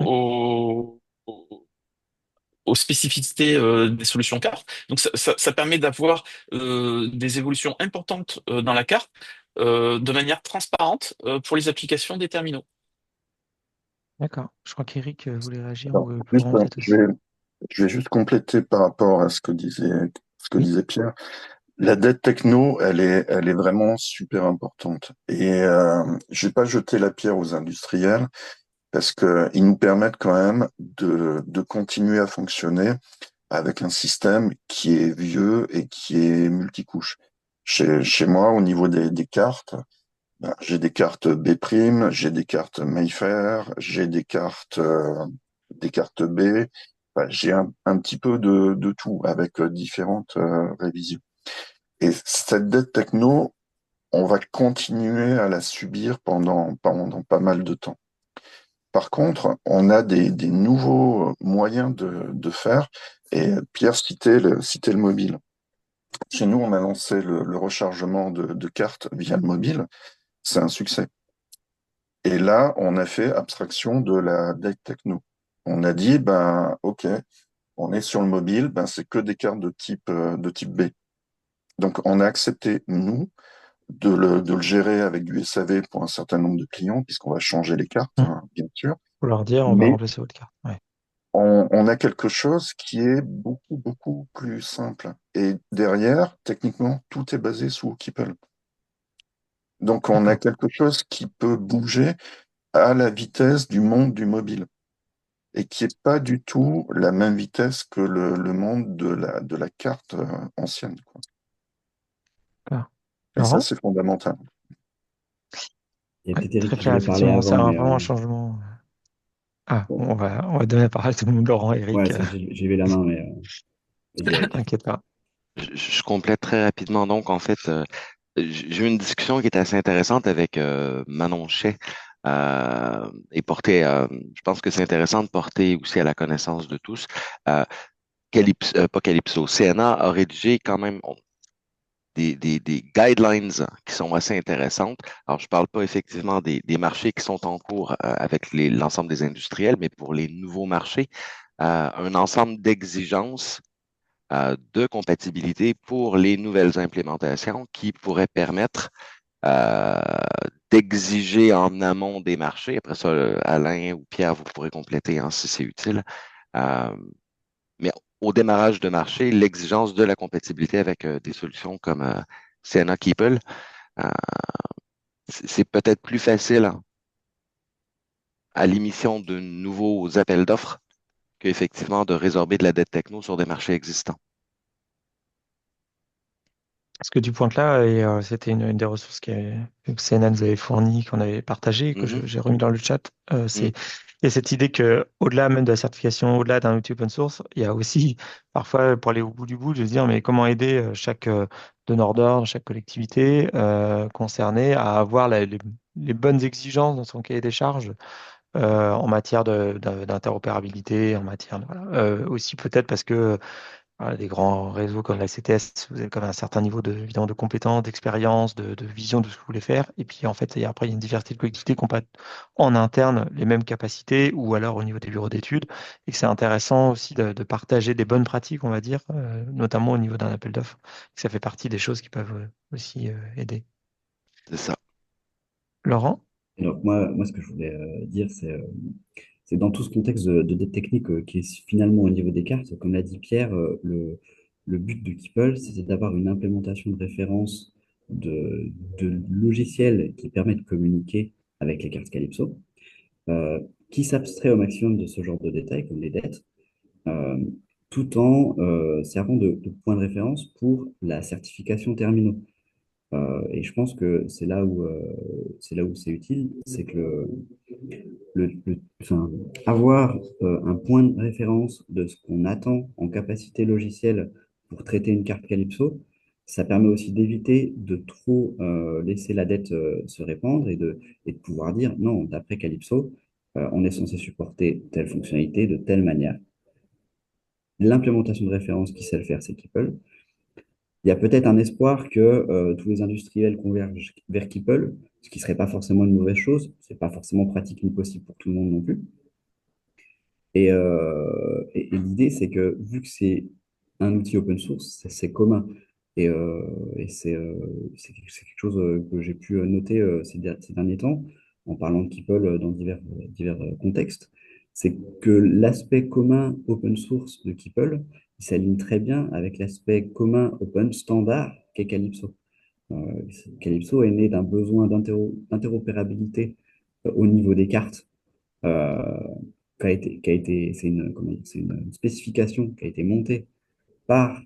C: aux spécificités des solutions cartes. Donc ça permet d'avoir des évolutions importantes dans la carte de manière transparente pour les applications des terminaux.
B: D'accord. Je crois qu'Eric voulait réagir
A: alors,
B: ou
A: juste,
B: Laurent peut-être aussi.
A: je vais juste compléter par rapport à ce que
B: Oui.
A: disait Pierre. La dette techno, elle est vraiment super importante. Et je vais pas jeter la pierre aux industriels parce que ils nous permettent quand même de continuer à fonctionner avec un système qui est vieux et qui est multicouche. Chez moi, au niveau des cartes, ben, j'ai des cartes B', j'ai des cartes Mayfair, j'ai des cartes B. Enfin, j'ai un petit peu de tout avec différentes révisions. Et cette dette techno, on va continuer à la subir pendant pas mal de temps. Par contre, on a des nouveaux moyens de faire. Et Pierre citait le mobile. Chez nous, on a lancé le rechargement de cartes via le mobile. C'est un succès. Et là, on a fait abstraction de la dette techno. On a dit, ben, OK, on est sur le mobile, ben, c'est que des cartes de type B. Donc, on a accepté, nous, de le gérer avec du SAV pour un certain nombre de clients, puisqu'on va changer les cartes,
B: Hmm.
A: hein, bien sûr.
B: Faut leur dire, on va
A: Mais
B: remplacer votre carte. Ouais.
A: on a quelque chose qui est beaucoup, beaucoup plus simple. Et derrière, techniquement, tout est basé sous Keepel. Donc, on a
B: D'accord.
A: quelque chose qui peut bouger à la vitesse du monde du mobile et qui est pas du tout la même vitesse que le monde de la carte ancienne, quoi.
B: D'accord.
A: Et ça,
B: Laurent?
A: c'est fondamental.
E: Il y a
B: Ouais,
E: peut-être Eric
B: très
E: qui
B: clair,
E: voulait parler
B: effectivement, c'est
E: avant, mais
B: vraiment un changement. Ah,
A: Bon.
B: on va donner la parole à tout le monde, Laurent,
E: ouais,
B: Eric,
E: j'ai levé la main, mais vas-y, Eric.
B: t'inquiète pas.
D: Je complète très rapidement. Donc, en fait, j'ai eu une discussion qui était assez intéressante avec Manon Chay et je pense que c'est intéressant de porter aussi à la connaissance de tous. Euh, pas Calypso, CNA a rédigé quand même des guidelines qui sont assez intéressantes. Alors, je ne parle pas effectivement des marchés qui sont en cours avec l'ensemble des industriels, mais pour les nouveaux marchés, un ensemble d'exigences de compatibilité pour les nouvelles implémentations qui pourraient permettre euh, d'exiger en amont des marchés. Après ça, Alain ou Pierre, vous pourrez compléter hein, si c'est utile. Euh, mais au démarrage de marché, l'exigence de la compatibilité avec des solutions comme CNA Keeple, euh, c'est peut-être plus facile hein, à l'émission de nouveaux appels d'offres qu'effectivement de résorber de la dette techno sur des marchés existants.
B: Ce que tu pointes là, et c'était une des ressources que CNN nous avait fournies, qu'on avait partagées, que
D: Mhm,
B: j'ai remis dans le chat,
D: mhm,
B: il y a cette idée que au-delà même de la certification, au-delà d'un outil open source, il y a aussi parfois, pour aller au bout du bout, de se dire, mais comment aider chaque donneur d'ordre, chaque collectivité concernée à avoir les bonnes exigences dans son cahier des charges en matière d'interopérabilité, en matière voilà. Aussi peut-être parce que voilà, des grands réseaux comme la CTS, vous avez quand même un certain niveau évidemment, de compétences, d'expérience, de vision de ce que vous voulez faire. Et puis, en fait, après, il y a une diversité de collectivités qui n'ont pas en interne les mêmes capacités ou alors au niveau des bureaux d'études. Et que c'est intéressant aussi de partager des bonnes pratiques, on va dire, notamment au niveau d'un appel d'offres. Ça fait partie des choses qui peuvent aussi aider.
D: c'est ça.
B: Laurent?
E: Et donc, moi, ce que je voulais dire, c'est dans tout ce contexte de dette technique qui est finalement au niveau des cartes, comme l'a dit Pierre, le but de Keeple, c'était d'avoir une implémentation de référence de logiciels qui permettent de communiquer avec les cartes Calypso, euh, qui s'abstrait au maximum de ce genre de détails, comme les dettes, euh, tout en servant de point de référence pour la certification terminaux. Et je pense que c'est là où c'est utile, c'est que enfin, avoir un point de référence de ce qu'on attend en capacité logicielle pour traiter une carte Calypso, ça permet aussi d'éviter de trop laisser la dette se répandre et de pouvoir dire non, d'après Calypso, on est censé supporter telle fonctionnalité de telle manière. L'implémentation de référence qui sait le faire, c'est Keeple. Il y a peut-être un espoir que tous les industriels convergent vers Keeple, ce qui ne serait pas forcément une mauvaise chose. Ce n'est pas forcément pratique ni possible pour tout le monde non plus. Et l'idée, c'est que vu que c'est un outil open source, c'est commun. Et c'est quelque chose que j'ai pu noter ces derniers temps en parlant de Keeple dans divers contextes. C'est que l'aspect commun open source de Keeple, il s'aligne très bien avec l'aspect commun open standard qu'est Calypso. Euh, Calypso est né d'un besoin d'interopérabilité au niveau des cartes euh, c'est une, comment dire, c'est une spécification qui a été montée par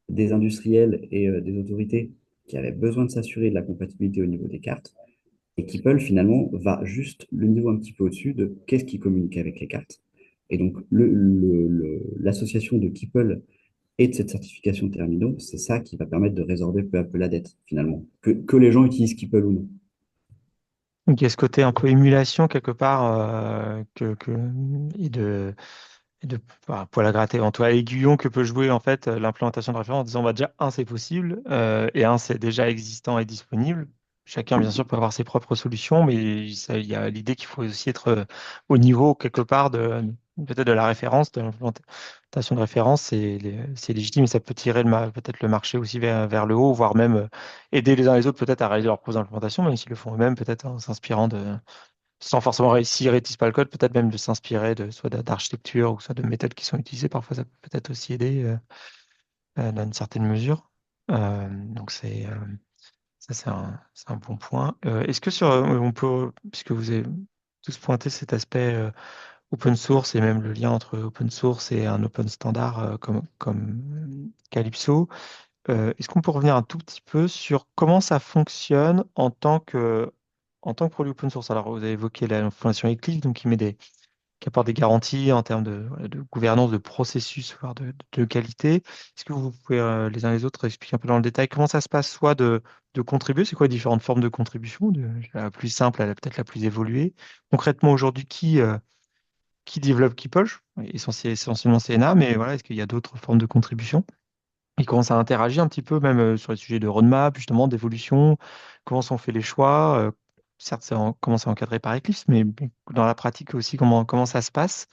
E: des industriels et des autorités qui avaient besoin de s'assurer de la compatibilité au niveau des cartes. Et Keeple, finalement, va juste le niveau un petit peu au-dessus de qu'est-ce qui communique avec les cartes. Et donc, l'association de Keeple et de cette certification terminaux, c'est ça qui va permettre de résorber peu à peu la dette, finalement. Que les gens utilisent Keeple ou non.
B: Donc, il y a ce côté un peu émulation quelque part et de voilà, poil à gratter, en toi, aiguillon que peut jouer en fait l'implémentation de référence en disant bah, déjà, un, c'est possible et un, c'est déjà existant et disponible. Chacun, bien sûr, peut avoir ses propres solutions, mais il y a l'idée qu'il faut aussi être au niveau quelque part peut-être de la référence, de l'implémentation de référence, c'est légitime et ça peut tirer peut-être le marché aussi vers le haut, voire même aider les uns les autres peut-être à réaliser leurs propres implémentations, même s'ils le font eux-mêmes, peut-être en s'inspirant sans forcément réussir, ils réutilisent pas le code, peut-être même de s'inspirer soit d'architecture ou soit de méthodes qui sont utilisées. Parfois, ça peut peut-être aussi aider dans une certaine mesure. Donc, ça, c'est un bon point. Est-ce que on peut, puisque vous avez tous pointé cet aspect open source et même le lien entre open source et un open standard comme Calypso, est-ce qu'on peut revenir un tout petit peu sur comment ça fonctionne en tant que produit open source? Alors, vous avez évoqué la fondation Eclipse, donc qui apporte des garanties en termes voilà, de gouvernance, de processus, voire de qualité. Est-ce que vous pouvez les uns les autres expliquer un peu dans le détail comment ça se passe, soit de contribuer, c'est quoi les différentes formes de contribution, de la plus simple à peut-être la plus évoluée? Concrètement, aujourd'hui, qui développe Keeple? Essentiellement CNA, mais voilà, est-ce qu'il y a d'autres formes de contribution? Et comment ça interagit un petit peu, même sur les sujets de roadmap, justement, d'évolution, comment sont faits les choix. Certes, comment c'est encadré par Eclipse, mais dans la pratique aussi, comment ça se passe.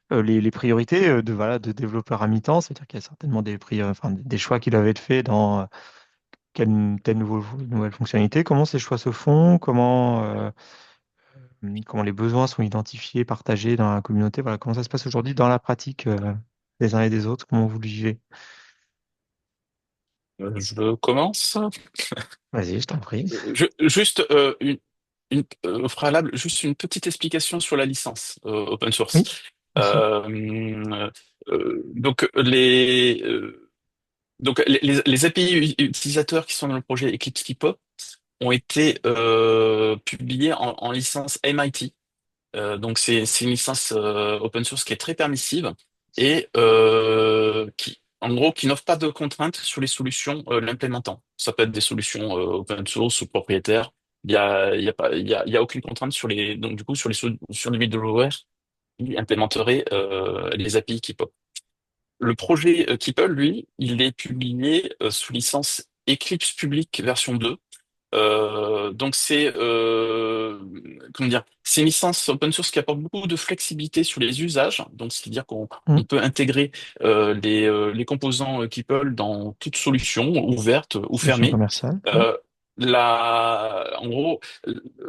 B: Les priorités voilà, de développeurs à mi-temps, c'est-à-dire qu'il y a certainement enfin, des choix qui doivent être faits dans telle nouvelle fonctionnalité. Comment ces choix se font? Comment les besoins sont identifiés, partagés dans la communauté? Voilà, comment ça se passe aujourd'hui dans la pratique des uns et des autres? Comment vous le vivez?
C: Je commence.
B: Vas-y, je t'en prie.
C: Juste au préalable, juste une petite explication sur la licence open source.
B: Oui, merci.
C: Les API utilisateurs qui sont dans le projet Eclipse Keepo ont été publiés en licence MIT. Donc c'est une licence open source qui est très permissive et qui en gros qui n'offre pas de contraintes sur les solutions l'implémentant. Ça peut être des solutions open source ou propriétaires. Il y a aucune contrainte sur les donc du coup sur les solutions de middleware qui implémenteraient les API Keepo. Le projet Keeple, lui, il est publié sous licence Eclipse Public version 2. Donc comment dire, c'est une licence open source qui apporte beaucoup de flexibilité sur les usages. Donc c'est-à-dire qu'on
B: Hmm.
C: peut intégrer les composants Keeple dans toute solution ouverte ou
B: Solution
C: fermée.
B: commerciale. Oui.
C: Euh, en gros,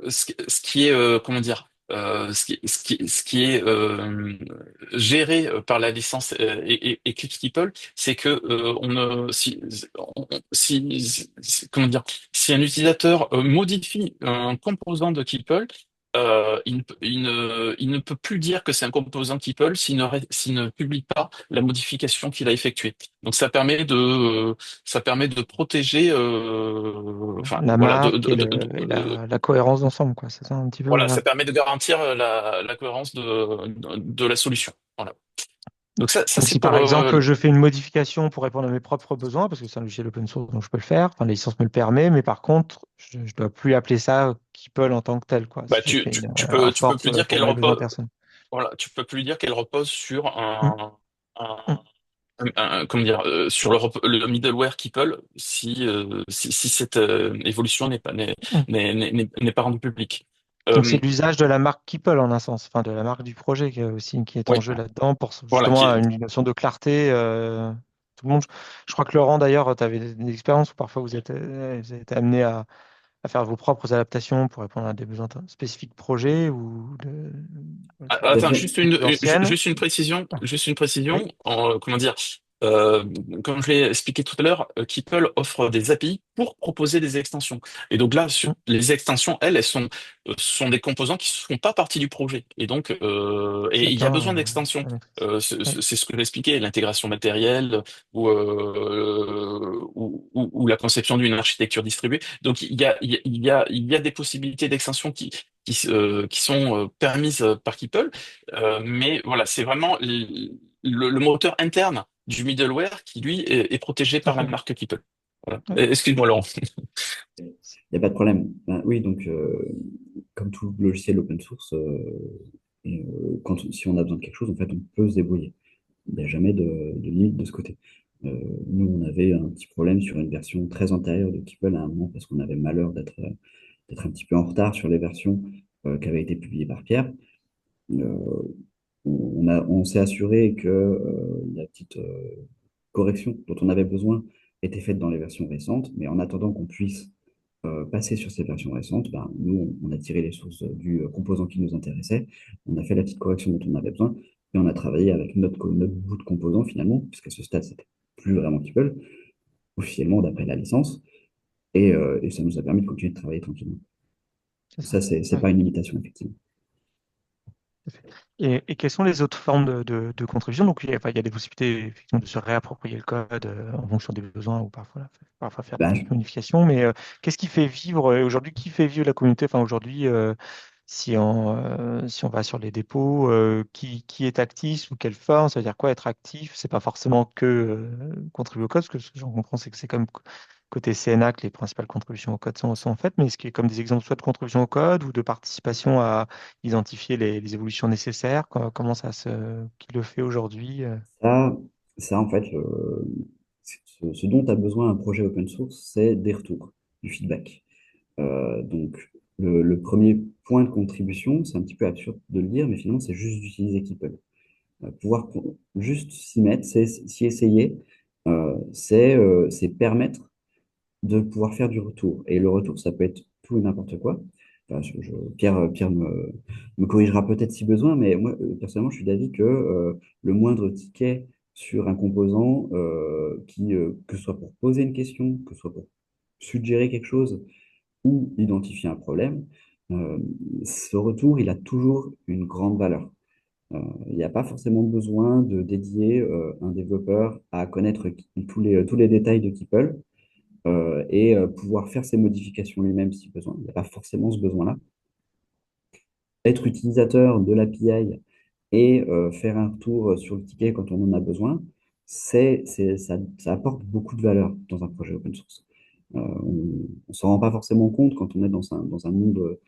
C: ce qui est comment dire, ce qui est géré par la licence Eclipse Keeple, c'est que on ne comment dire, si un utilisateur modifie un composant de Keeple, il ne peut plus dire que c'est un composant Keeple s'il ne publie pas la modification qu'il a effectuée. Donc ça permet de protéger, enfin
B: La
C: voilà,
B: marque et la cohérence d'ensemble, quoi. C'est ça un petit peu.
C: voilà,
B: Voilà.
C: ça permet de garantir la cohérence de la solution. Voilà. Donc ça
B: Donc,
C: c'est
B: si par
C: pour
B: exemple, je fais une modification pour répondre à mes propres besoins, parce que c'est un logiciel open source, donc je peux le faire, enfin, la licence me le permet, mais par contre, je ne dois plus appeler ça Keeple en tant que tel, quoi.
C: bah
B: Si j'ai fait un
C: tu peux
B: import
C: plus dire
B: pour
C: qu'elle
B: mes besoins
C: repose.
B: personnels.
C: Voilà, tu peux plus dire qu'elle repose sur
B: Hmm,
C: un,
B: hmm,
C: comment dire, sur le middleware Keeple si cette évolution
B: hmm.
C: n'est pas rendue publique.
B: Donc, c'est
C: Euh,
B: l'usage de la marque Keeple en un sens, enfin, de la marque du projet aussi qui est en
C: oui,
B: jeu là-dedans pour
C: voilà,
B: justement une notion de clarté. Tout le monde, je crois que Laurent, d'ailleurs, tu avais une expérience où parfois vous êtes amené à faire vos propres adaptations pour répondre à des besoins spécifiques projet ou sur
C: Attends,
B: des plus anciennes. Ah,
C: juste une
B: oui.
C: précision, comment dire, euh, comme je l'ai expliqué tout à l'heure, Keeple offre des API pour proposer des extensions. Et donc là,
B: Mm.
C: les extensions, elles sont des composants qui ne font pas partie du projet. Et donc, et il y a
B: Chacun
C: besoin d'extensions.
B: la maîtrise. Oui.
C: C'est ce que j'expliquais, l'intégration matérielle ou la conception d'une architecture distribuée. Donc il y a des possibilités d'extension qui sont permises par Keeple. Mais voilà, c'est vraiment le moteur interne du middleware qui, lui, est protégé
B: Tout à
C: par la
B: fait.
C: marque Keeple. Voilà.
B: Oui.
C: Excuse-moi, Laurent.
E: Il n'y a pas de problème. Ben oui, donc, comme tout logiciel open source, si on a besoin de quelque chose, en fait, on peut se débrouiller. Il n'y a jamais de limite de ce côté. Nous, on avait un petit problème sur une version très antérieure de Keeple à un moment parce qu'on avait le malheur d'être un petit peu en retard sur les versions qui avaient été publiées par Pierre. Euh, on s'est assuré que la petite correction dont on avait besoin été faites dans les versions récentes, mais en attendant qu'on puisse passer sur cette version récente, ben, nous, on a tiré les sources du composant qui nous intéressait, on a fait la petite correction dont on avait besoin, et on a travaillé avec notre bout de composant finalement, puisqu'à ce stade, c'était plus vraiment Keeple, officiellement d'après la licence, et ça nous a permis de continuer de travailler tranquillement.
B: C'est
E: Ça,
B: ça.
E: c'est
B: Ouais,
E: pas une limitation, effectivement.
B: tout à fait. Et quelles sont les autres formes de contribution? Donc, enfin, il y a des possibilités effectivement, de se réapproprier le code en fonction des besoins ou parfois faire des
E: Ben,
B: petites modifications. Mais qu'est-ce qui fait vivre aujourd'hui, qui fait vivre la communauté? Enfin, aujourd'hui, si on va sur les dépôts, qui est actif, sous quelle forme? Ça veut dire quoi être actif? C'est pas forcément que contribuer au code, parce que ce que j'en comprends, c'est que c'est comme côté CNA que les principales contributions au code sont faites, mais est-ce qu'il y a comme des exemples soit de contribution au code ou de participation à identifier les évolutions nécessaires? Comment qui le fait aujourd'hui?
E: ça, en fait, ce dont a besoin un projet open source, c'est des retours, du feedback. Donc, le premier point de contribution, c'est un petit peu absurde de le dire, mais finalement, c'est juste d'utiliser Keeple. Juste s'y mettre, c'est s'y essayer, c'est permettre de pouvoir faire du retour. Et le retour, ça peut être tout et n'importe quoi. Enfin, Pierre me corrigera peut-être si besoin, mais moi, personnellement, je suis d'avis que le moindre ticket sur un composant, que ce soit pour poser une question, que ce soit pour suggérer quelque chose ou identifier un problème, euh, ce retour, il a toujours une grande valeur. Il n'y a pas forcément besoin de dédier un développeur à connaître tous les détails de Keeple et pouvoir faire ses modifications lui-même si besoin. Il n'y a pas forcément ce besoin-là. Être utilisateur de l'API et faire un retour sur le ticket quand on en a besoin, ça apporte beaucoup de valeur dans un projet open source. On ne s'en rend pas forcément compte quand on est dans un monde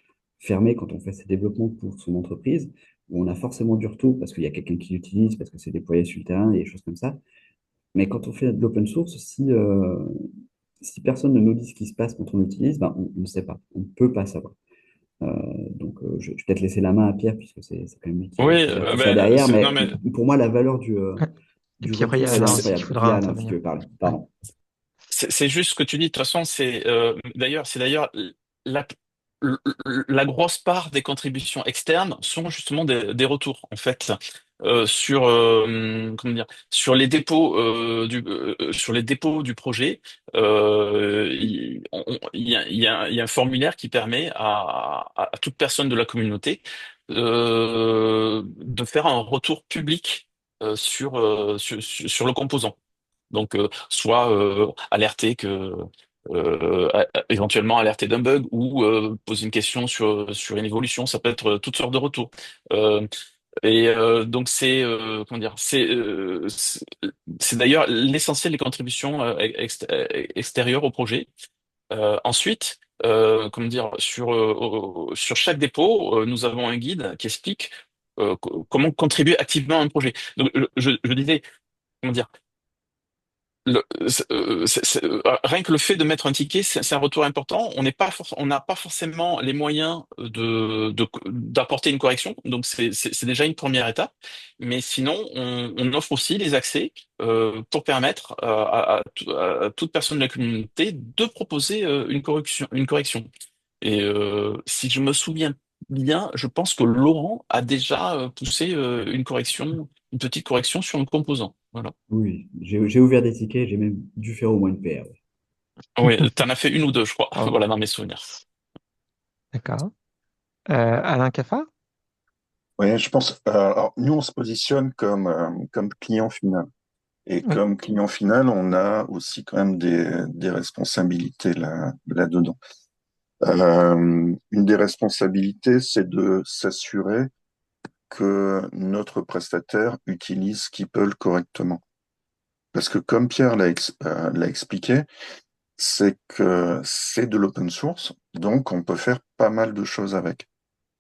E: fermé, quand on fait ses développements pour son entreprise, où on a forcément du retour parce qu'il y a quelqu'un qui l'utilise, parce que c'est déployé sur le terrain et des choses comme ça. Mais quand on fait de l'open source, si personne ne nous dit ce qui se passe quand on l'utilise, ben, on ne sait pas, on ne peut pas savoir. Euh, donc, je vais peut-être laisser la main à Pierre, puisque c'est quand même lui
C: Oui,
E: qui gère tout ça derrière,
C: non,
E: mais
C: mais
E: pour moi, la valeur
B: Ouais. Et
E: du
B: puis après, il y
E: retour,
B: a
E: elle est
B: Alain aussi qui
E: incroyable. Et puis
B: faudra
E: Alain, si tu
B: intervenir.
E: veux parler,
B: Ouais.
E: pardon.
C: c'est juste ce que tu dis. De toute façon, c'est d'ailleurs la, la grosse part des contributions externes sont justement des retours en fait sur comment dire sur les dépôts sur les dépôts du projet. Il y a un formulaire qui permet à toute personne de la communauté de faire un retour public sur le composant. Donc, soit alerter éventuellement alerter d'un bug ou poser une question sur une évolution. Ça peut être toutes sortes de retours. Euh, donc comment dire, c'est d'ailleurs l'essentiel des contributions extérieures au projet. Ensuite, comment dire, sur chaque dépôt, nous avons un guide qui explique comment contribuer activement à un projet. Donc, je disais, comment dire, rien que le fait de mettre un ticket, c'est un retour important. On n'a pas forcément les moyens d'apporter une correction, donc c'est déjà une première étape. Mais sinon, on offre aussi les accès pour permettre à toute personne de la communauté de proposer une correction. Et si je me souviens bien, je pense que Laurent a déjà poussé une petite correction sur un composant. Voilà.
E: Oui, j'ai ouvert des tickets, j'ai même dû faire au moins une PR.
C: Oui, t'en as fait une ou deux, je crois.
B: Bravo.
C: Voilà, dans mes souvenirs.
B: D'accord. Alain Cafard?
A: Oui, je pense. Alors, nous, on se positionne comme client final. Et
B: Oui.
A: comme client final, on a aussi quand même des responsabilités là-dedans. Une des responsabilités, c'est de s'assurer que notre prestataire utilise Keeple correctement. Parce que comme Pierre l'a expliqué, c'est que c'est de l'open source, donc on peut faire pas mal de choses avec.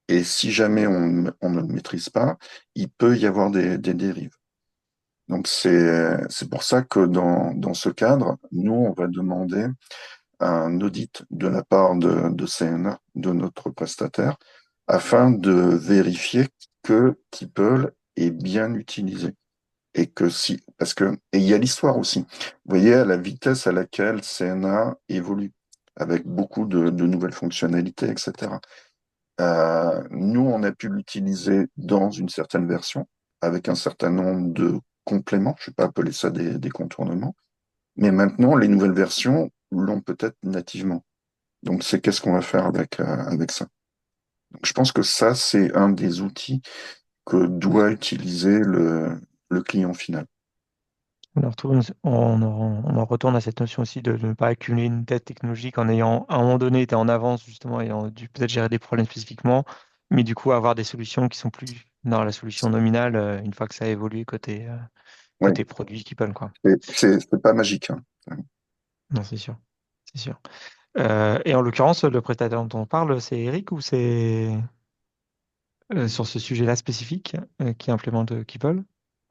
A: Et si jamais on ne le maîtrise pas, il peut y avoir des dérives. Donc c'est pour ça que dans ce cadre, nous, on va demander un audit de la part de CNA, de notre prestataire, afin de vérifier que Keeple est bien utilisé. et que si, parce que, et il y a l'histoire aussi. Vous voyez, à la vitesse à laquelle CNA évolue, avec beaucoup de nouvelles fonctionnalités, etc. Nous, on a pu l'utiliser dans une certaine version, avec un certain nombre de compléments, je ne vais pas appeler ça des contournements, mais maintenant, les nouvelles versions l'ont peut-être nativement. Donc, c'est qu'est-ce qu'on va faire avec ça. Donc, je pense que ça, c'est un des outils que doit utiliser le client final.
B: On en retourne à cette notion aussi de ne pas accumuler une dette technologique en ayant à un moment donné été en avance justement et ayant dû peut-être gérer des problèmes spécifiquement, mais du coup avoir des solutions qui sont plus dans la solution nominale une fois que ça a évolué
A: Oui,
B: côté produit qui quoi.
A: c'est pas magique, hein.
B: Non, c'est sûr. C'est sûr. Et en l'occurrence, le prestataire dont on parle, c'est Eric ou c'est sur ce sujet-là spécifique qui implémente Keeple?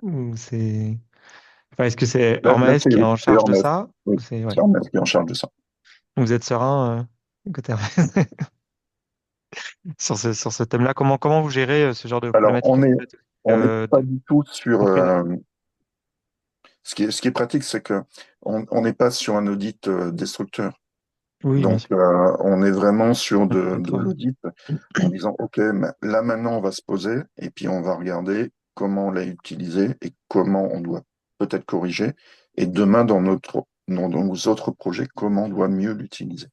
B: Ou c'est... Enfin, est-ce que c'est
A: Là,
B: Hermès qui est en
A: c'est
B: charge de
A: Hermès.
B: ça?
A: Oui,
B: Ou c'est... Ouais.
A: c'est Hermès qui est en charge de ça.
B: Vous êtes serein côté Hermès sur ce thème-là? Comment vous gérez ce genre de
A: Alors,
B: problématique en fait,
A: on n'est pas
B: de
A: du tout sur.
B: compris
A: Ce qui est pratique, c'est que on n'est pas sur un audit destructeur.
B: Oui, bien
A: Donc,
B: sûr.
A: on est vraiment sur
B: Ça peut
A: de
B: être,
A: l'audit en disant, OK, là maintenant, on va se poser et puis on va regarder comment on l'a utilisé et comment on doit peut-être corriger. Et demain, dans nos autres projets, comment on doit mieux l'utiliser.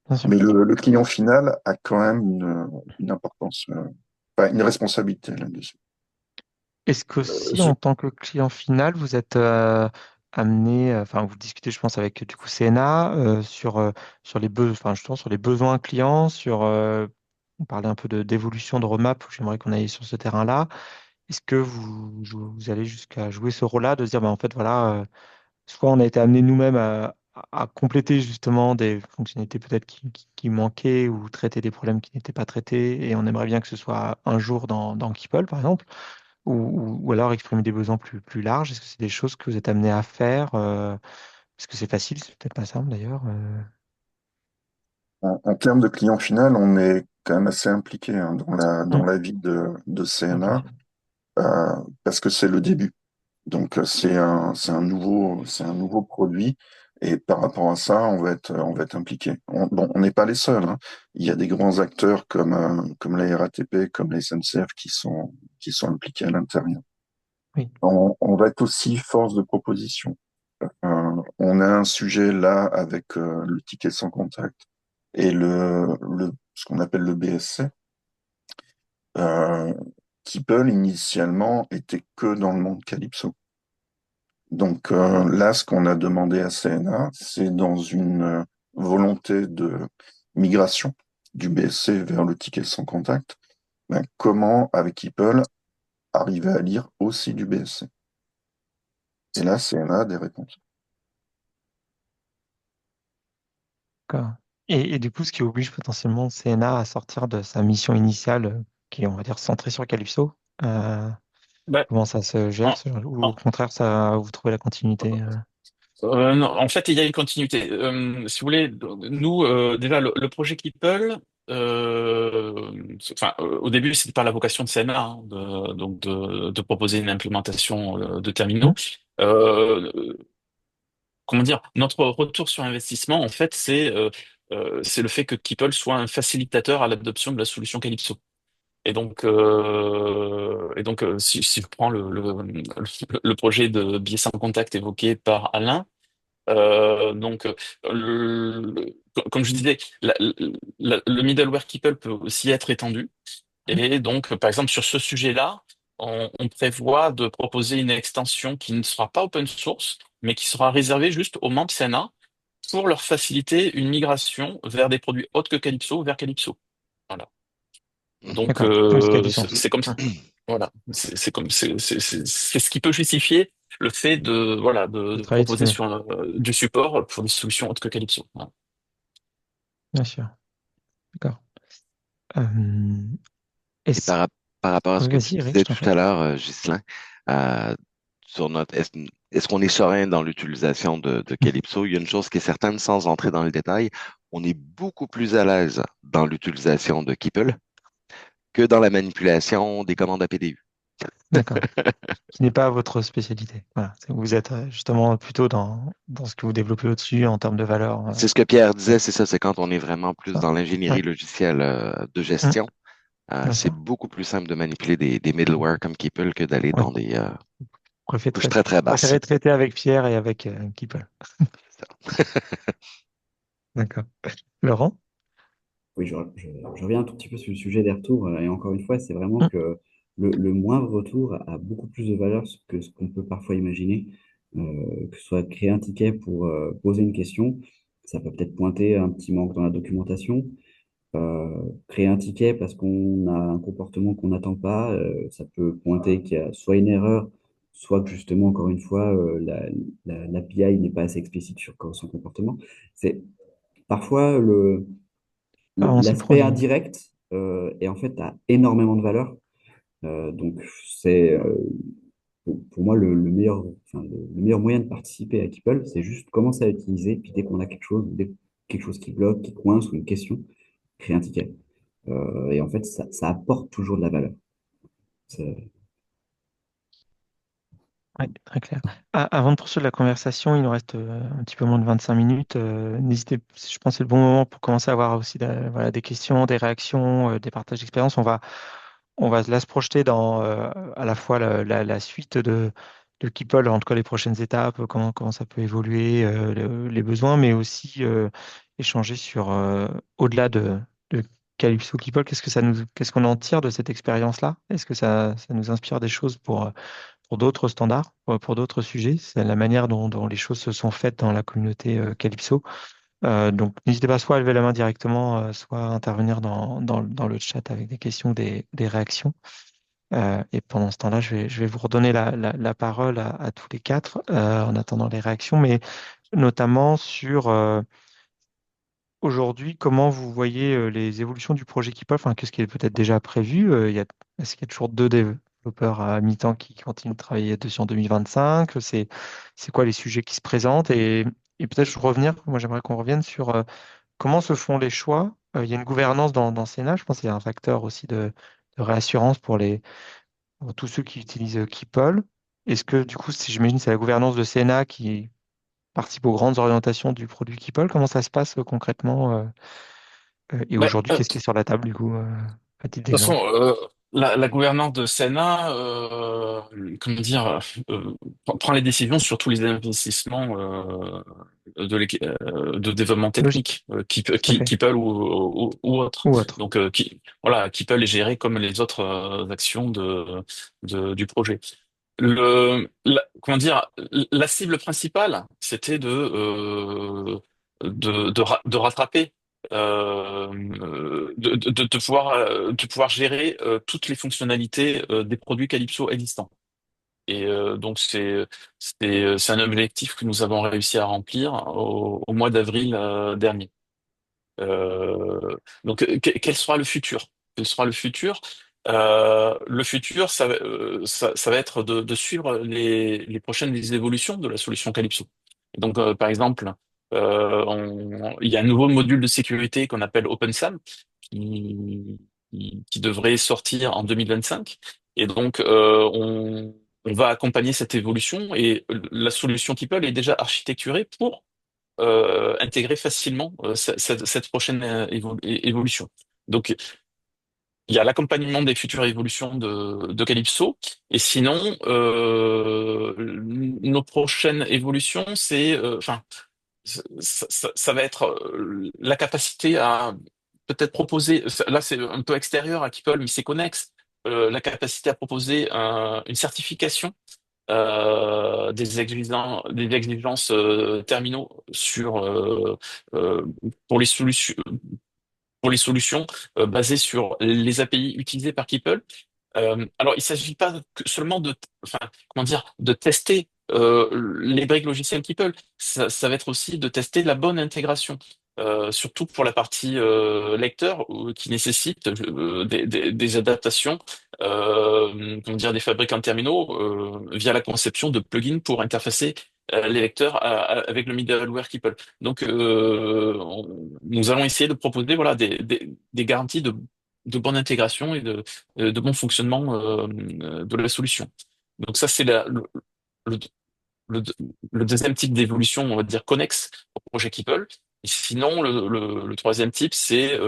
B: bien sûr.
A: Mais le client final a quand même une importance, enfin, une responsabilité là-dessus.
B: Est-ce qu'aussi,
A: Je-
B: en tant que client final, vous êtes amené, enfin, vous discutez, je pense, avec du coup CNA sur enfin, justement, sur les besoins clients, on parlait un peu d'évolution de roadmap, j'aimerais qu'on aille sur ce terrain-là. Est-ce que vous allez jusqu'à jouer ce rôle-là, de se dire, bah, en fait, voilà, soit on a été amené nous-mêmes à compléter justement des fonctionnalités peut-être qui manquaient ou traiter des problèmes qui n'étaient pas traités, et on aimerait bien que ce soit un jour dans Keeple, par exemple. Ou alors exprimer des besoins plus larges? Est-ce que c'est des choses que vous êtes amené à faire? Est-ce que c'est facile? C'est peut-être pas simple d'ailleurs.
A: En termes de client final, on est quand même assez impliqué hein, dans
B: Hmm,
A: la vie de
B: ok.
A: CNA parce que c'est le début. Donc c'est un nouveau produit et par rapport à ça, on va être impliqué. Bon, on n'est pas les seuls, hein. Il y a des grands acteurs comme la RATP, comme la SNCF qui sont impliqués à l'intérieur.
B: Oui,
A: On va être aussi force de proposition. On a un sujet là avec le ticket sans contact et ce qu'on appelle le BSC. Euh, Keeple, initialement, était que dans le monde Calypso. Donc là, ce qu'on a demandé à CNA, c'est dans une volonté de migration du BSC vers le ticket sans contact, ben, comment, avec Keeple, arriver à lire aussi du BSC. Et là, CNA a des réponses.
B: d'accord. Et du coup, ce qui oblige potentiellement CNA à sortir de sa mission initiale, qui est, on va dire, centrée sur Calypso. Euh,
C: Bah,
B: Comment ça se gère,
C: en-
B: ce genre- ou au
C: en-
B: contraire, vous trouvez la continuité
C: non, en fait, il y a une continuité. Si vous voulez, nous, déjà, le projet Keeple, enfin, au début, c'était pas la vocation de CNA, hein, de proposer une implémentation de terminaux.
B: Hmm,
C: Euh, comment dire, notre retour sur investissement, en fait, c'est le fait que Keeple soit un facilitateur à l'adoption de la solution Calypso. Si je prends le projet de billets sans contact évoqué par Alain, comme je disais, le middleware Keeple peut aussi être étendu.
B: hmm,
C: Et donc, par exemple, sur ce sujet-là, on prévoit de proposer une extension qui ne sera pas open source, mais qui sera réservée juste aux membres Sena pour leur faciliter une migration vers des produits autres que Calypso, vers Calypso. Voilà. Donc,
B: d'accord. Oui, ce qui a du sens.
C: c'est comme
B: Hmm.
C: ça. Voilà. C'est comme, c'est ce qui peut justifier le fait
B: De
C: de
B: travailler
C: proposer
B: dessus,
C: sur du support pour des solutions autres que Calypso. Voilà.
B: bien sûr. D'accord. Euh,
D: Et
B: est-ce...
D: par rapport à ce
B: Oui,
D: que tu
B: vas-y, Eric, je
D: disais
B: t'en
D: tout
B: prie.
D: à l'heure, Ghislain, euh, sur est-ce qu'on est serein dans l'utilisation de Calypso? Il y a une chose qui est certaine, sans entrer dans le détail, on est beaucoup plus à l'aise dans l'utilisation de Keeple que dans la manipulation des commandes APDU.
B: D'accord. Qui n'est pas votre spécialité. Voilà. Vous êtes justement plutôt dans ce que vous développez au-dessus en termes de valeur.
D: C'est ce que Pierre disait, c'est ça, c'est quand on est vraiment plus
B: Ça.
D: dans
B: Ouais.
D: l'ingénierie logicielle de
B: Mm,
D: gestion.
B: bien
D: C'est
B: sûr.
D: beaucoup plus simple de manipuler des middleware comme Keeple que d'aller
B: Oui.
D: dans des couches
B: Préférez,
D: très, très basses.
B: préférez traiter avec Pierre et avec Keeple. D'accord. Laurent?
E: Oui, je reviens un tout petit peu sur le sujet des retours. Et encore une fois, c'est vraiment
B: Mm.
E: que le moindre retour a beaucoup plus de valeur que ce qu'on peut parfois imaginer. Que ce soit créer un ticket pour poser une question, ça peut peut-être pointer un petit manque dans la documentation. Créer un ticket parce qu'on a un comportement qu'on n'attend pas, ça peut pointer qu'il y a soit une erreur, soit que justement, encore une fois, l'API n'est pas assez explicite sur son comportement. C'est parfois
B: Pardon, c'est le
E: l'aspect
B: produit.
E: indirect et en fait a énormément de valeur. Donc c'est pour moi le meilleur, enfin, le meilleur moyen de participer à Keeple, c'est juste commencer à utiliser, puis dès qu'on a quelque chose, dès quelque chose qui bloque, qui coince ou une question, créer un ticket. Et en fait, ça apporte toujours de la valeur. C'est-
B: Oui, très clair. Avant de poursuivre la conversation, il nous reste un petit peu moins de 25 minutes. N'hésitez, je pense que c'est le bon moment pour commencer à avoir aussi voilà, des questions, des réactions, des partages d'expérience. On va là se projeter dans à la fois la suite de Keeple, en tout cas les prochaines étapes, comment ça peut évoluer, les besoins, mais aussi échanger sur au-delà de Calypso Keeple, qu'est-ce qu'on en tire de cette expérience-là? Est-ce que ça nous inspire des choses pour d'autres standards, pour d'autres sujets? C'est la manière dont les choses se sont faites dans la communauté Calypso. Donc, n'hésitez pas soit à lever la main directement, soit à intervenir dans le chat avec des questions, des réactions. Et pendant ce temps-là, je vais vous redonner la parole à tous les quatre en attendant les réactions, mais notamment sur aujourd'hui, comment vous voyez les évolutions du projet Keeple, enfin, qu'est-ce qui est peut-être déjà prévu? Est-ce qu'il y a toujours deux développeurs à mi-temps qui continuent de travailler dessus en 2025? C'est quoi les sujets qui se présentent? Et peut-être revenir, moi j'aimerais qu'on revienne sur comment se font les choix. Il y a une gouvernance dans Sénat, je pense qu'il y a un facteur aussi de réassurance pour tous ceux qui utilisent Keeple. Est-ce que du coup, si j'imagine, c'est la gouvernance de Sénat qui participe aux grandes orientations du produit Keeple, comment ça se passe concrètement? Et
C: Bah,
B: aujourd'hui, qu'est-ce qui est sur la table, du coup, à titre
C: toute façon,
B: d'exemple?
C: la gouvernance de Sénat, comment dire, euh, prend les décisions sur tous les investissements de développement
B: Logique,
C: technique,
B: tout à fait.
C: Keeple ou autre.
B: Ou autre.
C: Donc, voilà, Keeple est géré comme les autres actions du projet. Comment dire, la cible principale, c'était de rattraper, de pouvoir gérer toutes les fonctionnalités des produits Calypso existants. Et donc c'est un objectif que nous avons réussi à remplir au mois d'avril dernier. Donc, quel sera le futur? Quel sera le futur? Le futur, ça va être de suivre les prochaines évolutions de la solution Calypso. Et donc, par exemple, il y a un nouveau module de sécurité qu'on appelle OpenSAM qui devrait sortir en 2025. Et donc, on va accompagner cette évolution et la solution Keeple est déjà architecturée pour intégrer facilement cette prochaine évolution. Donc, il y a l'accompagnement des futures évolutions de Calypso. Et sinon, nos prochaines évolutions, enfin, ça va être la capacité à peut-être proposer, là c'est un peu extérieur à Keeple, mais c'est connexe, la capacité à proposer une certification des exigences terminaux euh, pour les solutions basées sur les API utilisées par Keeple. Alors, il s'agit pas seulement enfin, comment dire, de tester les briques logicielles Keeple. Ça va être aussi de tester la bonne intégration. Surtout pour la partie lecteur qui nécessite des adaptations, comment dire, des fabricants de terminaux via la conception de plugins pour interfacer les lecteurs avec le middleware Keeple. Donc, nous allons essayer de proposer voilà des garanties de bonne intégration et de bon fonctionnement de la solution. Donc ça, c'est le, le, le deuxième type d'évolution, on va dire, connexe au projet Keeple. Et sinon, le troisième type, c'est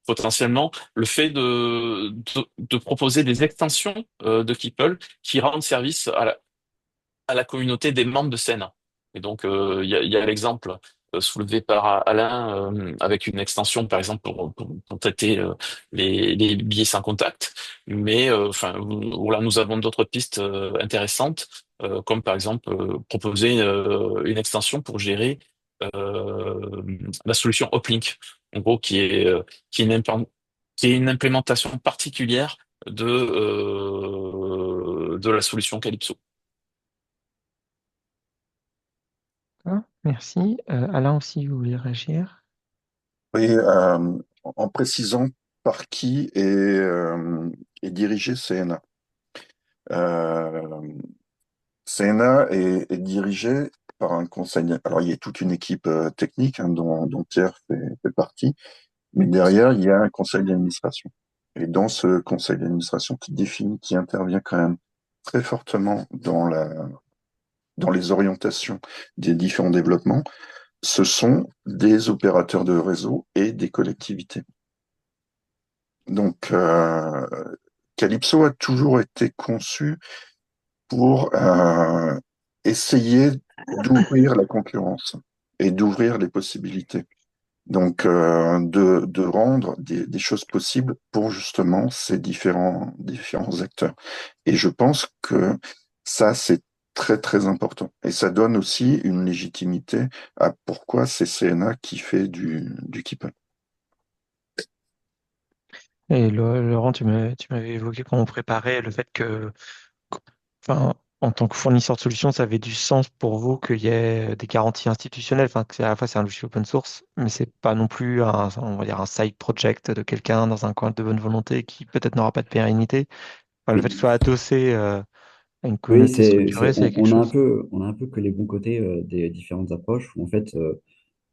C: potentiellement le fait de proposer des extensions de Keeple qui rendent service à la communauté des membres de Senna. Et donc, il y a l'exemple soulevé par Alain avec une extension, par exemple, pour traiter les billets sans contact. Mais enfin, voilà, nous avons d'autres pistes intéressantes, comme par exemple proposer une extension pour gérer la solution Uplink, en gros, qui est qui est une implémentation particulière de la solution Calypso.
B: D'accord, merci. Alain aussi, vous voulez réagir?
A: Oui, en précisant par qui est dirigé CNA. Euh, CNA est dirigé par un conseil. Alors, il y a toute une équipe technique dont Pierre fait partie, mais derrière, il y a un conseil d'administration. Et dans ce conseil d'administration qui intervient quand même très fortement dans les orientations des différents développements, ce sont des opérateurs de réseau et des collectivités. Donc, Calypso a toujours été conçu pour essayer d'ouvrir la concurrence et d'ouvrir les possibilités. Donc, de rendre des choses possibles pour justement ces différents acteurs. Et je pense que ça, c'est très, très important. Et ça donne aussi une légitimité à pourquoi c'est CNA qui fait du Keeple.
B: Et Laurent, tu m'avais évoqué quand on préparait le fait que, enfin, en tant que fournisseur de solutions, ça avait du sens pour vous qu'il y ait des garanties institutionnelles. Enfin, que à la fois c'est un logiciel open source, mais c'est pas non plus on va dire un side project de quelqu'un dans un coin de bonne volonté qui peut-être n'aura pas de pérennité. Enfin, le fait que ce soit adossé à une
E: Oui,
B: communauté structurée, c'est quelque chose.
E: on a un peu que les bons côtés des différentes approches où en fait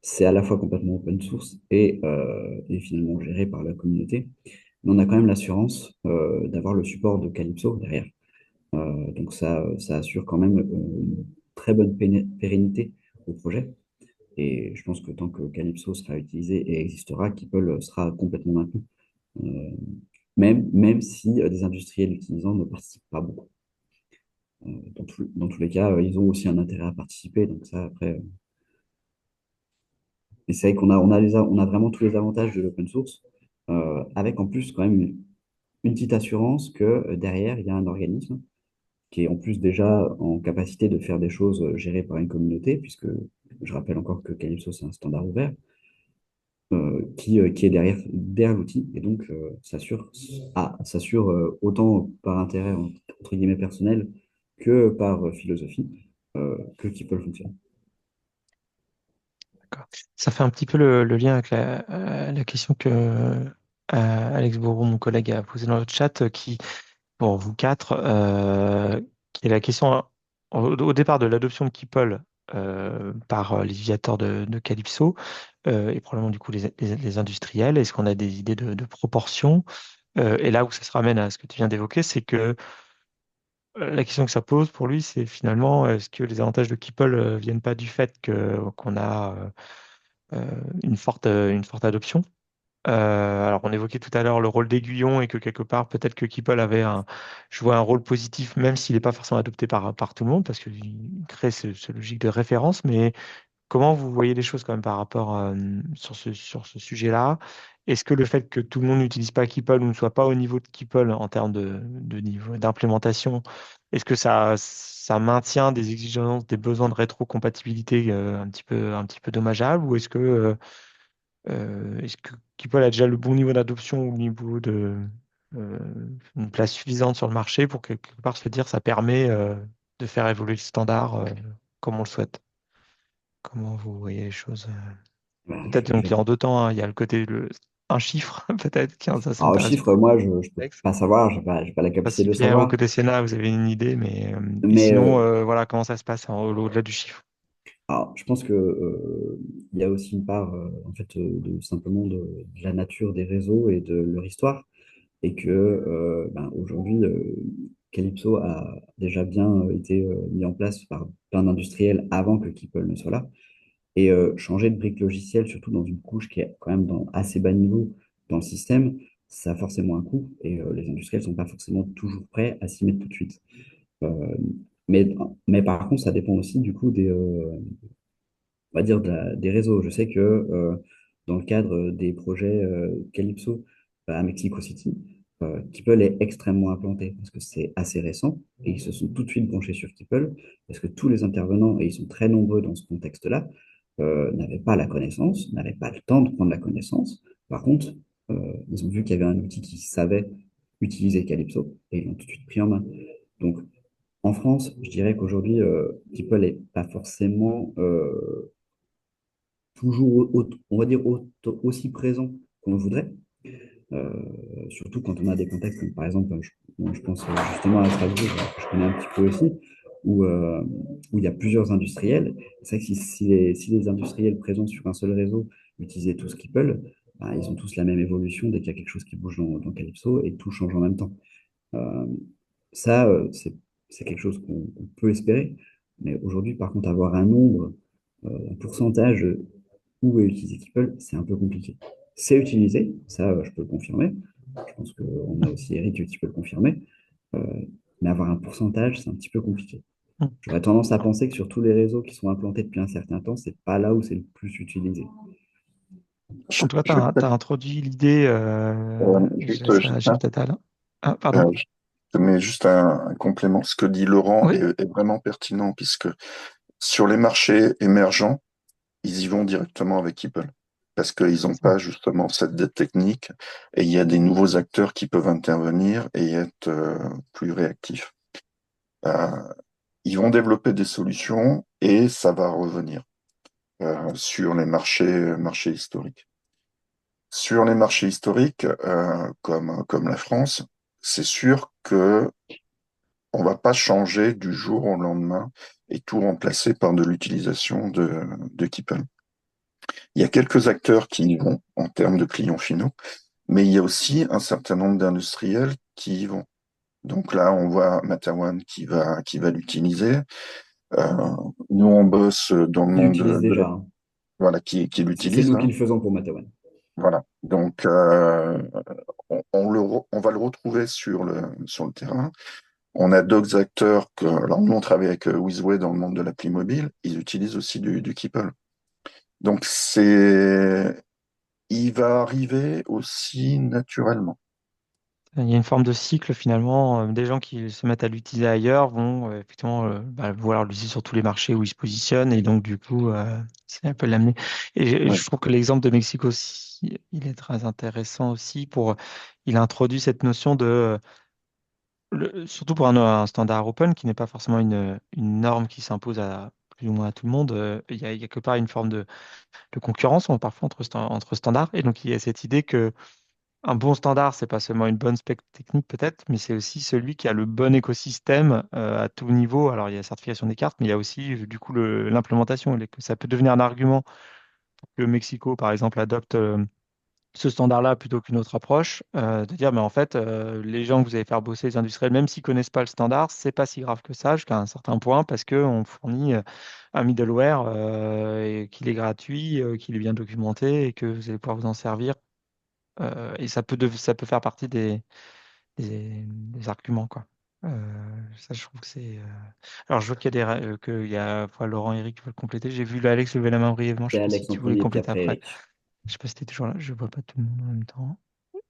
E: c'est à la fois complètement open source et finalement géré par la communauté, mais on a quand même l'assurance d'avoir le support de Calypso derrière. Donc ça assure quand même une très bonne pérennité au projet. Et je pense que tant que Calypso sera utilisé et existera, Keeple sera complètement maintenu. Euh, même si des industriels utilisants ne participent pas beaucoup. Dans tous les cas, ils ont aussi un intérêt à participer. Donc ça, après, et c'est vrai on a vraiment tous les avantages de l'open source, avec en plus quand même une petite assurance que derrière, il y a un organisme qui est en plus déjà en capacité de faire des choses gérées par une communauté, puisque je rappelle encore que Calypso, c'est un standard ouvert, qui est derrière l'outil, et donc s'assure autant par intérêt, entre guillemets, personnel, que par philosophie, que Keeple fonctionne.
B: D'accord. Ça fait un petit peu le lien avec la question que Alex Bourreau, mon collègue, a posée dans le chat, qui, pour vous quatre, qui est la question au départ de l'adoption de Keeple par les utilisateurs de Calypso et probablement du coup les industriels. Est-ce qu'on a des idées de proportion? Et là où ça se ramène à ce que tu viens d'évoquer, c'est que la question que ça pose pour lui, c'est finalement, est-ce que les avantages de Keeple viennent pas du fait qu'on a une forte adoption. Alors, on évoquait tout à l'heure le rôle d'aiguillon et que quelque part, peut-être que Keeple avait joué un rôle positif, même s'il n'est pas forcément adopté par tout le monde, parce qu'il crée ce logique de référence. Mais comment vous voyez les choses quand même par rapport sur ce sujet-là? Est-ce que le fait que tout le monde n'utilise pas Keeple ou ne soit pas au niveau de Keeple en termes de niveau d'implémentation, est-ce que ça maintient des exigences, des besoins de rétrocompatibilité un petit peu dommageables, ou est-ce que Keeple a déjà le bon niveau d'adoption ou le niveau euh, une place suffisante sur le marché pour quelque part se dire ça permet de faire évoluer le standard comme on le souhaite? Comment vous voyez les choses?
E: Ben,
B: Peut-être donc en deux temps, hein, il y a le côté un chiffre, peut-être, ça
E: alors,
B: m'intéresse
E: chiffre, moi, je ne peux
B: plus.
E: pas savoir, j'ai pas la
B: Je sais pas
E: capacité
B: si
E: de
B: Pierre, au
E: savoir,
B: côté Sénat, vous avez une idée, mais et
E: mais
B: sinon, voilà, comment ça se passe au-delà du chiffre?
E: Alors, je pense que, il y a aussi une part, en fait, simplement de la nature des réseaux et de leur histoire, et que aujourd'hui, Calypso a déjà bien été mis en place par plein d'industriels avant que Keeple ne soit là. Et changer de brique logicielle, surtout dans une couche qui est quand même dans assez bas niveau dans le système, ça a forcément un coût, et les industriels ne sont pas forcément toujours prêts à s'y mettre tout de suite. Euh, mais, mais par contre, ça dépend aussi du coup on va dire des réseaux. Je sais que dans le cadre des projets Calypso à Mexico City, Keeple est extrêmement implanté parce que c'est assez récent, et ils se sont tout de suite branchés sur Keeple parce que tous les intervenants, et ils sont très nombreux dans ce contexte-là, n'avaient pas la connaissance, n'avaient pas le temps de prendre la connaissance. Par contre, ils ont vu qu'il y avait un outil qui savait utiliser Calypso, et ils l'ont tout de suite pris en main. Donc, en France, je dirais qu'aujourd'hui, Keeple n'est pas forcément toujours, on va dire, aussi présent qu'on le voudrait. Surtout quand on a des contextes comme par exemple, je pense justement à Strasbourg, que je connais un petit peu aussi, où il y a plusieurs industriels. C'est vrai que si les industriels présents sur un seul réseau utilisaient tout ce qu'ils peuvent, bah, ils ont tous la même évolution dès qu'il y a quelque chose qui bouge dans Calypso, et tout change en même temps. Euh, Ça, c'est quelque chose qu'on peut espérer. Mais aujourd'hui, par contre, avoir un nombre, un pourcentage où est utilisé Keeple, c'est un peu compliqué. C'est utilisé, ça, je peux le confirmer. Je pense qu'on a aussi Eric qui peut le confirmer. Euh, mais avoir un pourcentage, c'est un petit peu compliqué. J'aurais tendance à penser que sur tous les réseaux qui sont implantés depuis un certain temps, c'est pas là où c'est le plus utilisé.
B: En tout cas, tu
A: Je vais
B: as, introduit l'idée, je
A: juste,
B: laisse à Gilles Tatal. Ah, pardon.
A: je mets juste un complément. Ce que dit Laurent
B: Oui.
A: est vraiment pertinent, puisque sur les marchés émergents, ils y vont directement avec Apple parce qu'ils n'ont pas justement cette dette technique, et il y a des nouveaux acteurs qui peuvent intervenir et être plus réactifs. Euh, Ils vont développer des solutions et ça va revenir sur les marchés historiques. Sur les marchés historiques, comme la France, c'est sûr que on va pas changer du jour au lendemain et tout remplacer par de l'utilisation de Keeple. Il y a quelques acteurs qui y vont en termes de clients finaux, mais il y a aussi un certain nombre d'industriels qui y vont. Donc là, on voit Matawan qui va l'utiliser. Euh, Nous, on bosse dans le
E: Il
A: monde
E: l'utilise
A: de la...
E: déjà, hein.
A: Voilà, qui
E: C'est
A: l'utilise,
E: nous qui
A: hein.
E: le faisons pour Matawan.
A: Voilà. Donc, on va le retrouver sur le terrain. On a d'autres acteurs que... Alors, nous, on travaille avec Wizway dans le monde de l'appli mobile. Ils utilisent aussi du Keeple. Donc, il va arriver aussi naturellement.
B: Il y a une forme de cycle finalement. Des gens qui se mettent à l'utiliser ailleurs vont effectivement vouloir l'utiliser sur tous les marchés où ils se positionnent, et donc du coup, c'est un peu l'amener. Et
A: Ouais.
B: je trouve que l'exemple de Mexique aussi, il est très intéressant aussi il a introduit cette notion surtout pour un standard open qui n'est pas forcément une norme qui s'impose à plus ou moins à tout le monde. Il y a quelque part une forme de concurrence parfois entre standards, et donc il y a cette idée que un bon standard, c'est pas seulement une bonne spec technique peut-être, mais c'est aussi celui qui a le bon écosystème à tout niveau. Alors il y a la certification des cartes, mais il y a aussi du coup l'implémentation. Ça peut devenir un argument pour que Mexico, par exemple, adopte ce standard-là plutôt qu'une autre approche, de dire, mais en fait, les gens que vous allez faire bosser, les industriels, même s'ils connaissent pas le standard, c'est pas si grave que ça jusqu'à un certain point, parce qu'on fournit un middleware et qu'il est gratuit, qu'il est bien documenté, et que vous allez pouvoir vous en servir, et ça peut faire partie des arguments, quoi. Ça, je trouve que c'est. Alors, je vois qu'il y a Laurent et Eric qui veulent compléter. J'ai vu Alex lever la main brièvement. Je
E: C'est
B: sais pas si
E: Alex en
B: tu voulais
E: premier, puis
B: compléter
E: après
B: après.
E: Eric.
B: Je sais pas si tu es toujours là. Je vois pas tout le monde en même temps.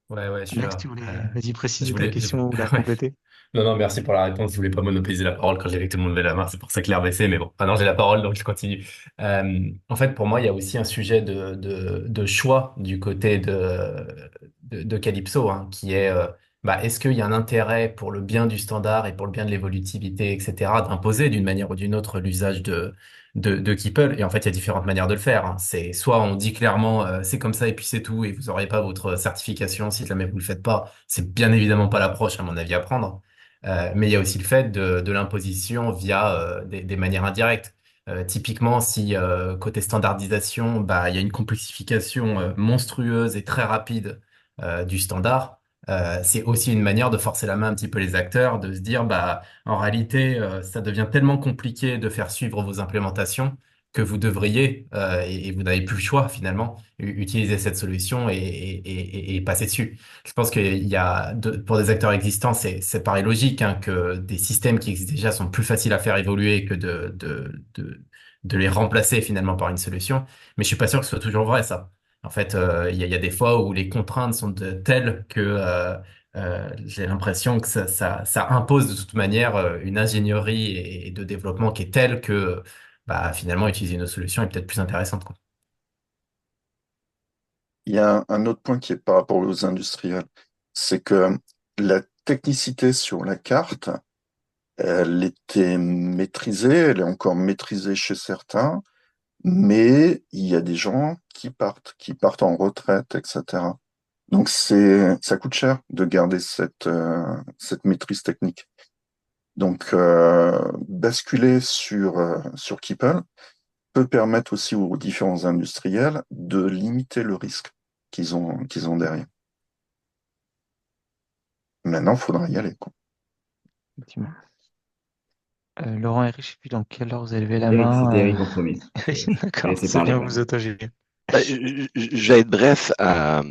F: Ouais, ouais, je suis
B: Alex, tu
F: là.
B: voulais. Vas-y,
F: Je
B: préciser ta
F: voulais,
B: question ou la
F: ouais.
B: compléter.
F: Non, non, merci pour la réponse. Je voulais pas monopoliser la parole quand j'ai vu que tout le monde levait la main. C'est pour ça que l'air baissé, mais bon. Maintenant, j'ai la parole, donc je continue. En fait, pour moi, il y a aussi un sujet de choix du côté de Calypso, hein, qui est, est-ce qu'il y a un intérêt pour le bien du standard et pour le bien de l'évolutivité, etc., d'imposer d'une manière ou d'une autre l'usage de Keeple? Et en fait, il y a différentes manières de le faire, hein. C'est soit on dit clairement, c'est comme ça et puis c'est tout, et vous n'aurez pas votre certification si jamais vous le faites pas. C'est bien évidemment pas l'approche, à mon avis, à prendre. Mais il y a aussi le fait de l'imposition via des manières indirectes. Typiquement, si côté standardisation, bah, il y a une complexification monstrueuse et très rapide du standard, c'est aussi une manière de forcer la main un petit peu les acteurs, de se dire, bah, en réalité, ça devient tellement compliqué de faire suivre vos implémentations que vous devriez, et vous n'avez plus le choix finalement, utiliser cette solution et passer dessus. Je pense qu'il y a, pour des acteurs existants, c'est paraît logique hein, que des systèmes qui existent déjà sont plus faciles à faire évoluer que de les remplacer finalement par une solution. Mais je suis pas sûr que ce soit toujours vrai, ça. En fait, il y a des fois où les contraintes sont telles que j'ai l'impression que ça impose de toute manière une ingénierie et de développement qui est telle que bah, finalement utiliser une autre solution est peut-être plus intéressante, quoi.
A: Il y a un autre point qui est par rapport aux industriels, c'est que la technicité sur la carte, elle était maîtrisée, elle est encore maîtrisée chez certains, mais il y a des gens qui partent en retraite, etc. Donc ça coûte cher de garder cette maîtrise technique. Donc basculer sur Keeple peut permettre aussi aux différents industriels de limiter le risque qu'ils ont derrière. Maintenant, il faudra y aller, quoi.
B: Effectivement. Laurent et Eric, je sais plus dans quelle heure vous avez levé la
E: Eric, c'était
B: main.
E: Eric en premier. Je vais
B: D'accord,
E: laisser
B: c'est
E: parler
B: bien,
E: quand
B: vous
E: même.
B: autogérez.
D: Ben, je vais être bref. Alors,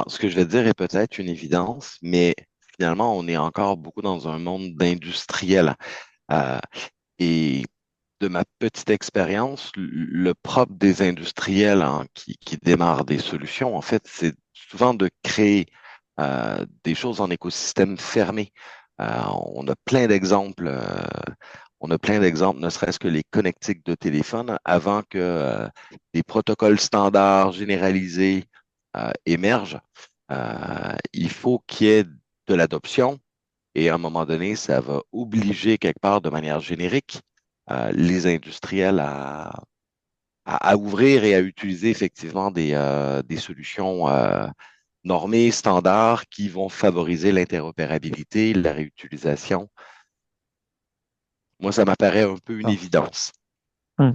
D: ce que je vais dire est peut-être une évidence, mais finalement, on est encore beaucoup dans un monde d'industriels. Euh, et de ma petite expérience, le propre des industriels hein, qui démarrent des solutions, en fait, c'est souvent de créer des choses en écosystème fermé. On a plein d'exemples. On a plein d'exemples, ne serait-ce que les connectiques de téléphone, avant que des protocoles standards généralisés émergent. Il faut qu'il y ait de l'adoption et à un moment donné, ça va obliger quelque part de manière générique les industriels à ouvrir et à utiliser effectivement des solutions normées, standards, qui vont favoriser l'interopérabilité, la réutilisation. Moi, ça m'apparaît un peu une
B: Ah.
D: évidence.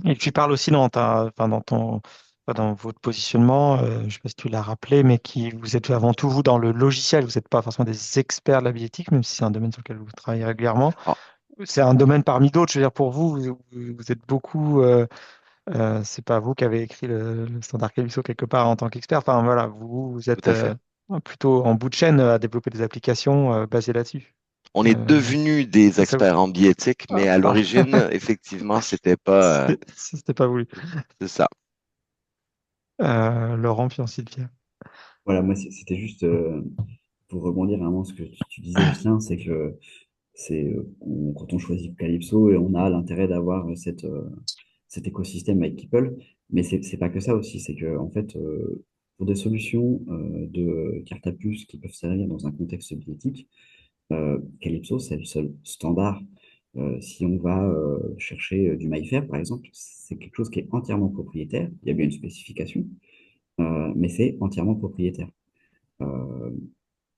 B: Et tu parles aussi enfin, dans votre positionnement, je ne sais pas si tu l'as rappelé, mais vous êtes avant tout, vous, dans le logiciel. Vous n'êtes pas forcément des experts de la bioéthique, même si c'est un domaine sur lequel vous travaillez régulièrement.
D: Ah,
B: C'est un domaine parmi d'autres. Je veux dire, pour vous, vous êtes beaucoup. C'est pas vous qui avez écrit le standard Calypso quelque part en tant qu'expert. Enfin, voilà, vous êtes
D: tout à fait.
B: plutôt en bout de chaîne à développer des applications basées là-dessus.
D: On est
B: Euh,
D: devenus des
B: c'est ça.
D: experts en bioéthique, mais à
B: Ah,
D: l'origine, effectivement, c'était pas,
B: c'était pas voulu.
D: c'est ça.
B: Laurent, puis ensuite Pierre.
E: Voilà, moi, c'était juste pour rebondir vraiment ce que tu disais, Justin, c'est que quand on choisit Calypso, et on a l'intérêt d'avoir cet écosystème avec Keeple, mais c'est pas que ça aussi, c'est que en fait, pour des solutions de carte à puce qui peuvent servir dans un contexte bioéthique, Calypso, c'est le seul standard. Si on va chercher du MyFair, par exemple, c'est quelque chose qui est entièrement propriétaire. Il y a bien une spécification, mais c'est entièrement propriétaire. Euh,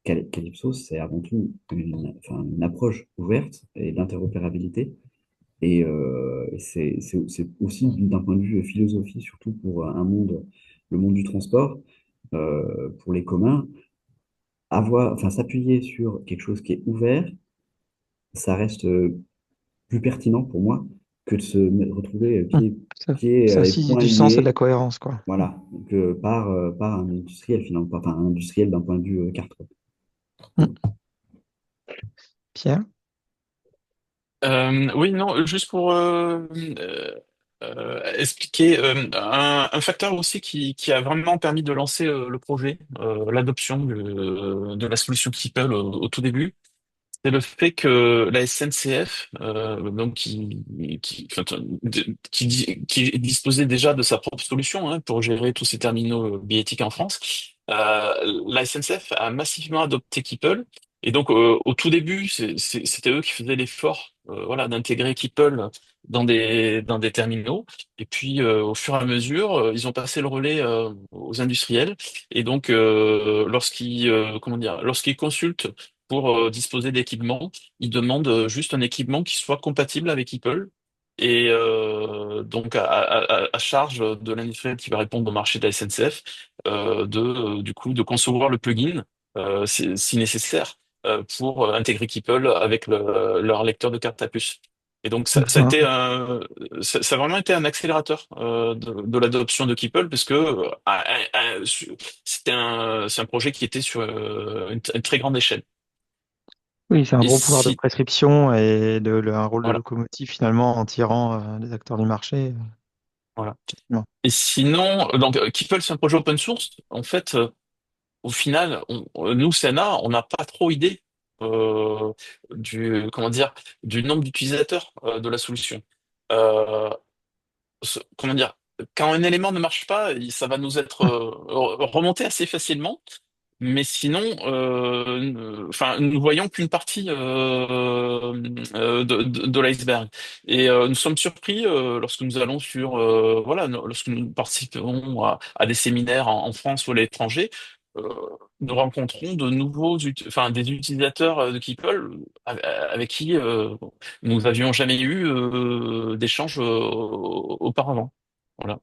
E: Calypso, c'est avant tout enfin, une approche ouverte et d'interopérabilité. Et c'est aussi d'un point de vue philosophie, surtout pour le monde du transport, pour les communs, enfin, s'appuyer sur quelque chose qui est ouvert, ça reste plus pertinent pour moi que de retrouver
B: Hmm. Ça a
E: pieds et
B: aussi
E: poings
B: du sens et de la
E: liés,
B: cohérence, quoi.
E: voilà, que par un industriel finalement, enfin un industriel d'un point de vue carte.
B: Hmm. Pierre?
C: Oui, non, juste pour expliquer un facteur aussi qui a vraiment permis de lancer le projet, l'adoption de la solution Keeple au tout début. C'est le fait que la SNCF, donc qui disposait déjà de sa propre solution hein, pour gérer tous ces terminaux bioéthiques en France, la SNCF a massivement adopté Keeple. Et donc au tout début, c'était eux qui faisaient l'effort, voilà, d'intégrer Keeple dans des terminaux. Et puis au fur et à mesure, ils ont passé le relais aux industriels. Et donc comment dire, lorsqu'ils consultent pour disposer d'équipements, ils demandent juste un équipement qui soit compatible avec Apple. et donc à charge de l'industriel qui va répondre au marché de la SNCF du coup de concevoir le plugin si nécessaire pour intégrer Keeple avec leur lecteur de carte à puce. Et donc ça a
B: D'accord.
C: été ça a vraiment été un accélérateur de l'adoption de Keeple parce que c'est un projet qui était sur une très grande échelle.
B: Oui, c'est un
C: Et
B: gros pouvoir de
C: si
B: prescription et un rôle de
C: voilà.
B: locomotive finalement en tirant les acteurs du marché.
C: Voilà.
B: Effectivement.
C: Et sinon, Keeple, c'est un projet open source. En fait, au final, nous, Senna, on n'a pas trop idée euh, comment dire, du nombre d'utilisateurs de la solution. Euh, comment dire, quand un élément ne marche pas, ça va nous être remonté assez facilement. Mais sinon, enfin, nous voyons qu'une partie de l'iceberg. Et nous sommes surpris lorsque nous allons voilà, lorsque nous participons à des séminaires en France ou à l'étranger, euh, nous rencontrons de enfin, des utilisateurs de Keeple avec qui nous avions jamais eu d'échange auparavant. Voilà.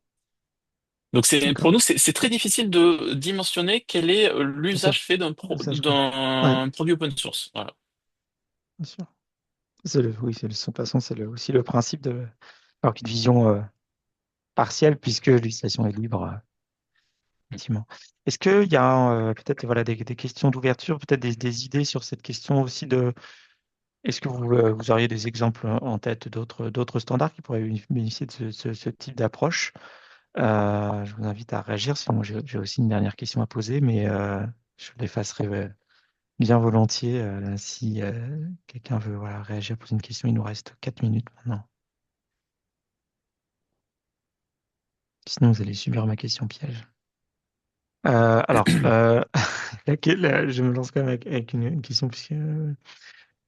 C: Donc
B: D'accord.
C: pour nous, c'est très difficile de dimensionner quel est
B: Ça,
C: l'usage fait
B: ça, je comprends. Ouais,
C: d'un produit open source. Voilà.
B: bien sûr. Oui, de toute façon, aussi le principe d'avoir une vision partielle puisque l'utilisation est libre, effectivement. Est-ce qu'il y a peut-être voilà, des questions d'ouverture, peut-être des idées sur cette question aussi est-ce que vous auriez des exemples en tête d'autres standards qui pourraient bénéficier de ce type d'approche? Je vous invite à réagir, sinon j'ai aussi une dernière question à poser, mais je l'effacerai bien volontiers si quelqu'un veut voilà, réagir, poser une question. Il nous reste 4 minutes maintenant. Sinon, vous allez subir ma question piège. Alors, je me lance quand même avec une question puisqu'il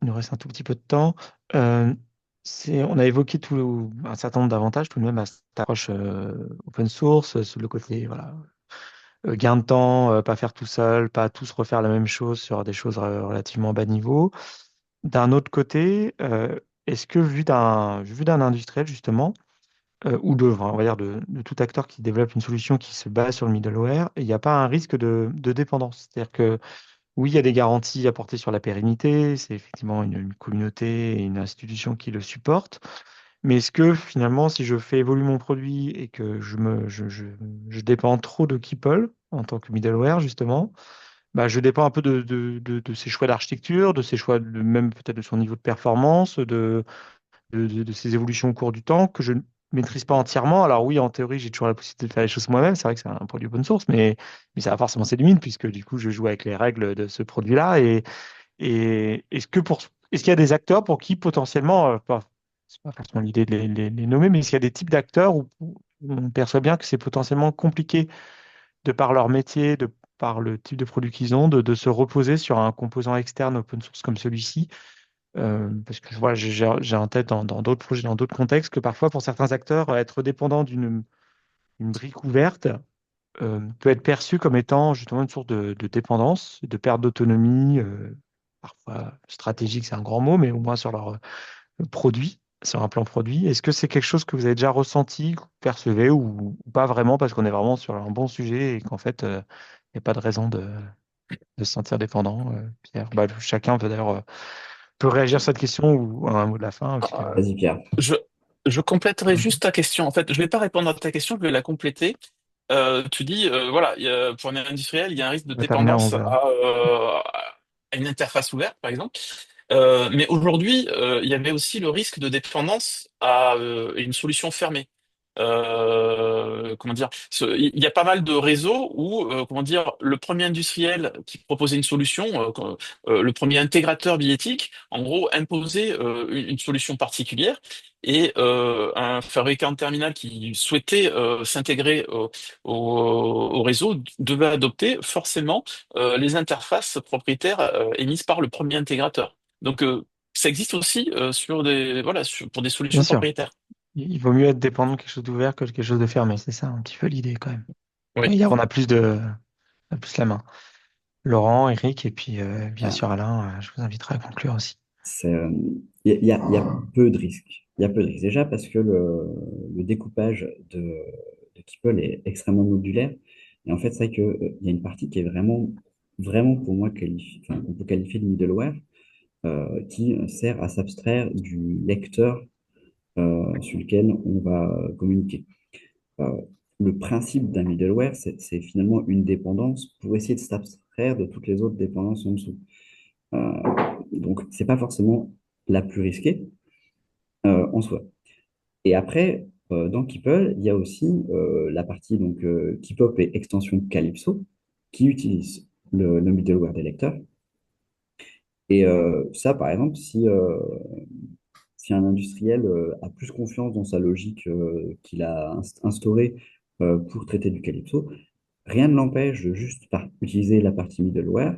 B: nous reste un tout petit peu de temps. Euh, on a évoqué un certain nombre d'avantages tout de même à cette approche open source, sur le côté voilà, gain de temps, pas faire tout seul, pas tous refaire la même chose sur des choses relativement bas niveau. D'un autre côté, est-ce que vu d'un industriel justement, ou enfin, on va dire de tout acteur qui développe une solution qui se base sur le middleware, il n'y a pas un risque de dépendance? C'est-à-dire que oui, il y a des garanties apportées sur la pérennité, c'est effectivement une communauté et une institution qui le supporte, mais est-ce que finalement, si je fais évoluer mon produit et que je dépends trop de Keeple en tant que middleware, justement, bah, je dépends un peu de ses choix d'architecture, de ses choix, même peut-être de son niveau de performance, de ses évolutions au cours du temps, que je ne maîtrise pas entièrement. Alors oui, en théorie, j'ai toujours la possibilité de faire les choses moi-même. C'est vrai que c'est un produit open source, mais ça a forcément ses limites, puisque du coup, je joue avec les règles de ce produit-là. Et est-ce qu'il y a des acteurs pour qui potentiellement, c'est pas forcément l'idée de les nommer, mais est-ce qu'il y a des types d'acteurs où on perçoit bien que c'est potentiellement compliqué, de par leur métier, de par le type de produit qu'ils ont, de se reposer sur un composant externe open source comme celui-ci? Parce que voilà, j'ai en tête dans d'autres projets, dans d'autres contextes, que parfois, pour certains acteurs, être dépendant d'une brique ouverte peut être perçu comme étant justement une source de dépendance, de perte d'autonomie, parfois stratégique, c'est un grand mot, mais au moins sur leur produit, sur un plan produit. Est-ce que c'est quelque chose que vous avez déjà ressenti, que vous percevez, ou pas vraiment, parce qu'on est vraiment sur un bon sujet et qu'en fait, il n'y a pas de raison de se sentir dépendant, Pierre? Bah, chacun peut d'ailleurs peut réagir sur cette question ou un mot de la fin, puisque
E: Vas-y, Pierre.
C: Je, je compléterai juste ta question. En fait, je vais pas répondre à ta question, je vais la compléter. Tu dis, voilà, pour un industriel, il y a un risque de
B: on va terminer à
C: dépendance
B: 11 heures.
C: à une interface ouverte, par exemple. Mais aujourd'hui, il y avait aussi le risque de dépendance à une solution fermée. Comment dire, il y a pas mal de réseaux où, comment dire, le premier industriel qui proposait une solution, le premier intégrateur billettique, en gros, imposait une solution particulière et un fabricant de terminal qui souhaitait s'intégrer au réseau devait adopter forcément les interfaces propriétaires émises par le premier intégrateur. Donc, ça existe aussi voilà, pour des
B: Bien
C: solutions
B: sûr,
C: propriétaires.
B: il vaut mieux être dépendant de quelque chose d'ouvert que de quelque chose de fermé. C'est ça un petit peu l'idée quand même.
C: Oui.
B: Et hier, on a plus la main. Laurent, Eric, et puis bien
E: Ah,
B: sûr Alain, je vous inviterai à conclure aussi.
E: il y a peu de risques Il y a peu de risques. Déjà parce que le découpage de Keeple est extrêmement modulaire. Et en fait, c'est vrai qu'il y a une partie qui est vraiment, vraiment pour moi, enfin, on peut qualifier de middleware, qui sert à s'abstraire du lecteur sur lequel on va communiquer. Euh, le principe d'un middleware, c'est finalement une dépendance pour essayer de s'abstraire de toutes les autres dépendances en dessous. Euh, donc, c'est pas forcément la plus risquée en soi. Et après, dans Keeple, il y a aussi la partie donc Keepop et extension Calypso qui utilise le middleware des lecteurs. Et ça, par exemple, si un industriel a plus confiance dans sa logique qu'il a instaurée pour traiter du Calypso, rien ne l'empêche de juste utiliser la partie middleware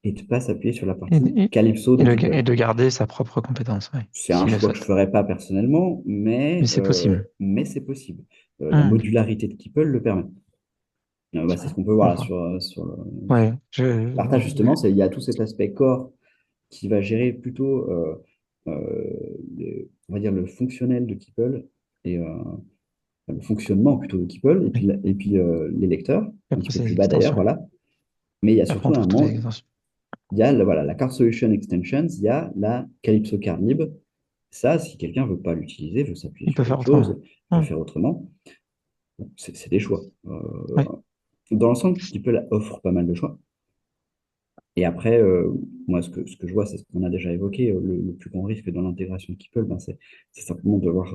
E: et de pas s'appuyer sur la
B: Et,
E: partie
B: et-
E: Calypso de
B: et
E: Keeple.
B: de garder sa propre compétence, ouais,
E: C'est un
B: s'il le
E: choix que je
B: souhaite.
E: ferais pas personnellement,
B: Mais c'est possible.
E: mais c'est possible. La
B: Hmm.
E: modularité de Keeple le permet. Bah, c'est ce qu'on peut voir
B: On
E: là
B: voit.
E: sur
B: Ouais,
E: le partage, justement. Il y a tout cet aspect corps qui va gérer plutôt, on va dire, le fonctionnel de Keeple et le fonctionnement plutôt de Keeple, et puis, les lecteurs, un petit peu
B: après
E: plus
B: ces
E: bas d'ailleurs,
B: extensions.
E: voilà. Mais il y a
B: Après,
E: surtout
B: on
E: un
B: trouve toutes les
E: moment,
B: extensions.
E: il y a voilà, la Card Solution Extensions, il y a la Calypso Card Lib. Ça, si quelqu'un veut pas l'utiliser, veut s'appuyer
B: Il
E: sur
B: peut faire
E: autre
B: autrement.
E: chose, veut
B: Hmm.
E: faire autrement, bon, c'est des choix.
B: Ouais.
E: Dans l'ensemble, Keeple offre pas mal de choix. Et après, moi, ce que je vois, c'est ce qu'on a déjà évoqué. Le plus grand risque dans l'intégration de Keeple, ben, c'est simplement de devoir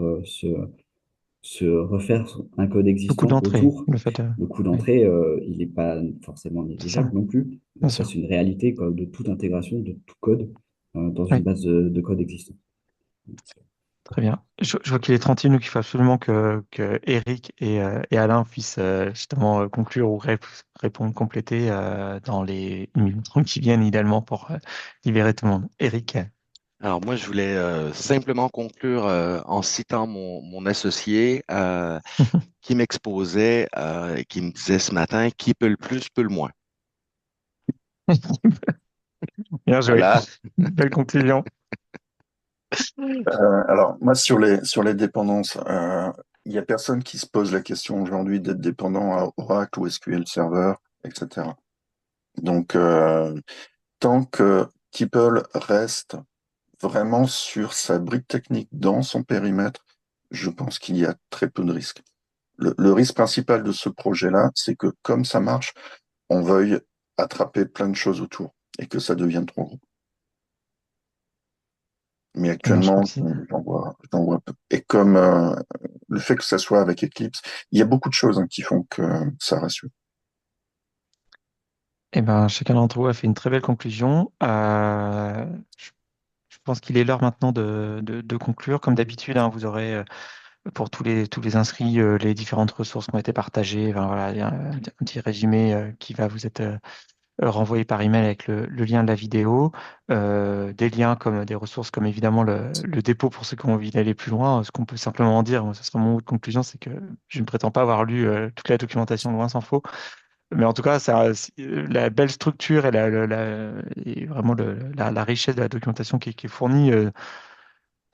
E: se refaire un code
B: Le coup
E: existant
B: d'entrée,
E: autour.
B: le fait de...
E: Le coût
B: Oui,
E: d'entrée, il n'est pas forcément
B: c'est ça,
E: négligeable non plus.
B: bien
E: Ça,
B: sûr.
E: c'est une réalité quoi, de toute intégration, de tout code dans une
B: Oui,
E: base de code existant.
B: très bien. Je vois qu'il est 31, donc il faut absolument que Eric et Alain puissent justement conclure ou répondre, compléter dans les minutes qui viennent, idéalement, pour libérer tout le monde. Eric.
D: Alors moi, je voulais simplement conclure en citant mon associé qui m'exposait et qui me disait ce matin, qui peut le plus, peut le moins.
B: Bien joué.
D: Voilà.
B: Belle conclusion.
A: Alors, moi, sur les dépendances, il n'y a personne qui se pose la question aujourd'hui d'être dépendant à Oracle ou SQL Server, etc. Donc, tant que Keeple reste vraiment sur sa brique technique dans son périmètre, je pense qu'il y a très peu de risques. Le risque principal de ce projet-là, c'est que comme ça marche, on veuille attraper plein de choses autour et que ça devienne trop gros. Mais
B: Eh ben, je crois
A: actuellement,
B: que c'est...
A: j'en vois peu. Et comme le fait que ça soit avec Eclipse, il y a beaucoup de choses qui font que ça rassure.
B: Eh ben, chacun d'entre vous a fait une très belle conclusion. Je je pense qu'il est l'heure maintenant de conclure. Comme d'habitude, hein, vous aurez pour tous les inscrits les différentes ressources qui ont été partagées. Enfin, voilà, il y a un petit résumé qui va vous être renvoyé par email avec le lien de la vidéo. Des liens comme des ressources comme évidemment le dépôt pour ceux qui ont envie d'aller plus loin. Ce qu'on peut simplement en dire, moi, ce sera mon mot de conclusion, c'est que je ne prétends pas avoir lu toute la documentation, loin s'en faut. Mais en tout cas, la belle structure et, et vraiment la richesse de la documentation qui est fournie,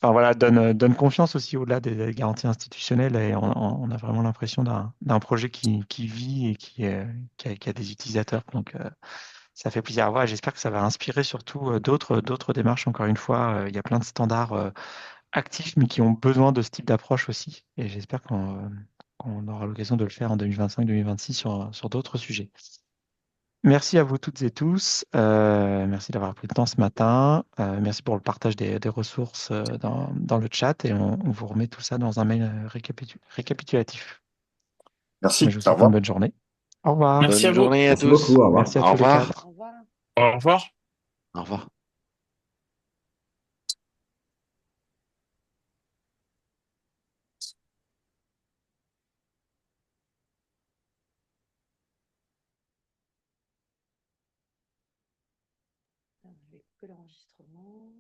B: enfin, voilà, donne confiance aussi au-delà des garanties institutionnelles. Et on a vraiment l'impression d'un projet qui vit et qui a des utilisateurs. Donc, ça fait plaisir à voir. Et j'espère que ça va inspirer surtout d'autres démarches. Encore une fois, il y a plein de standards actifs, mais qui ont besoin de ce type d'approche aussi. Et j'espère qu'on aura l'occasion de le faire en 2025-2026 sur d'autres sujets. Merci à vous toutes et tous. Merci d'avoir pris le temps ce matin. Merci pour le partage des ressources dans le chat et on vous remet tout ça dans un mail récapitulatif. Mais
A: Merci,
B: je vous
A: au
B: souhaite une
A: revoir.
B: bonne journée. Au revoir.
C: Merci à
D: Bonne
C: vous.
D: journée à
E: Merci beaucoup,
D: tous.
E: au revoir.
B: Merci à
D: Au
B: tous les
D: revoir.
B: quatre.
G: Au revoir.
C: Au revoir.
D: Au revoir.
G: Je vais couper l'enregistrement.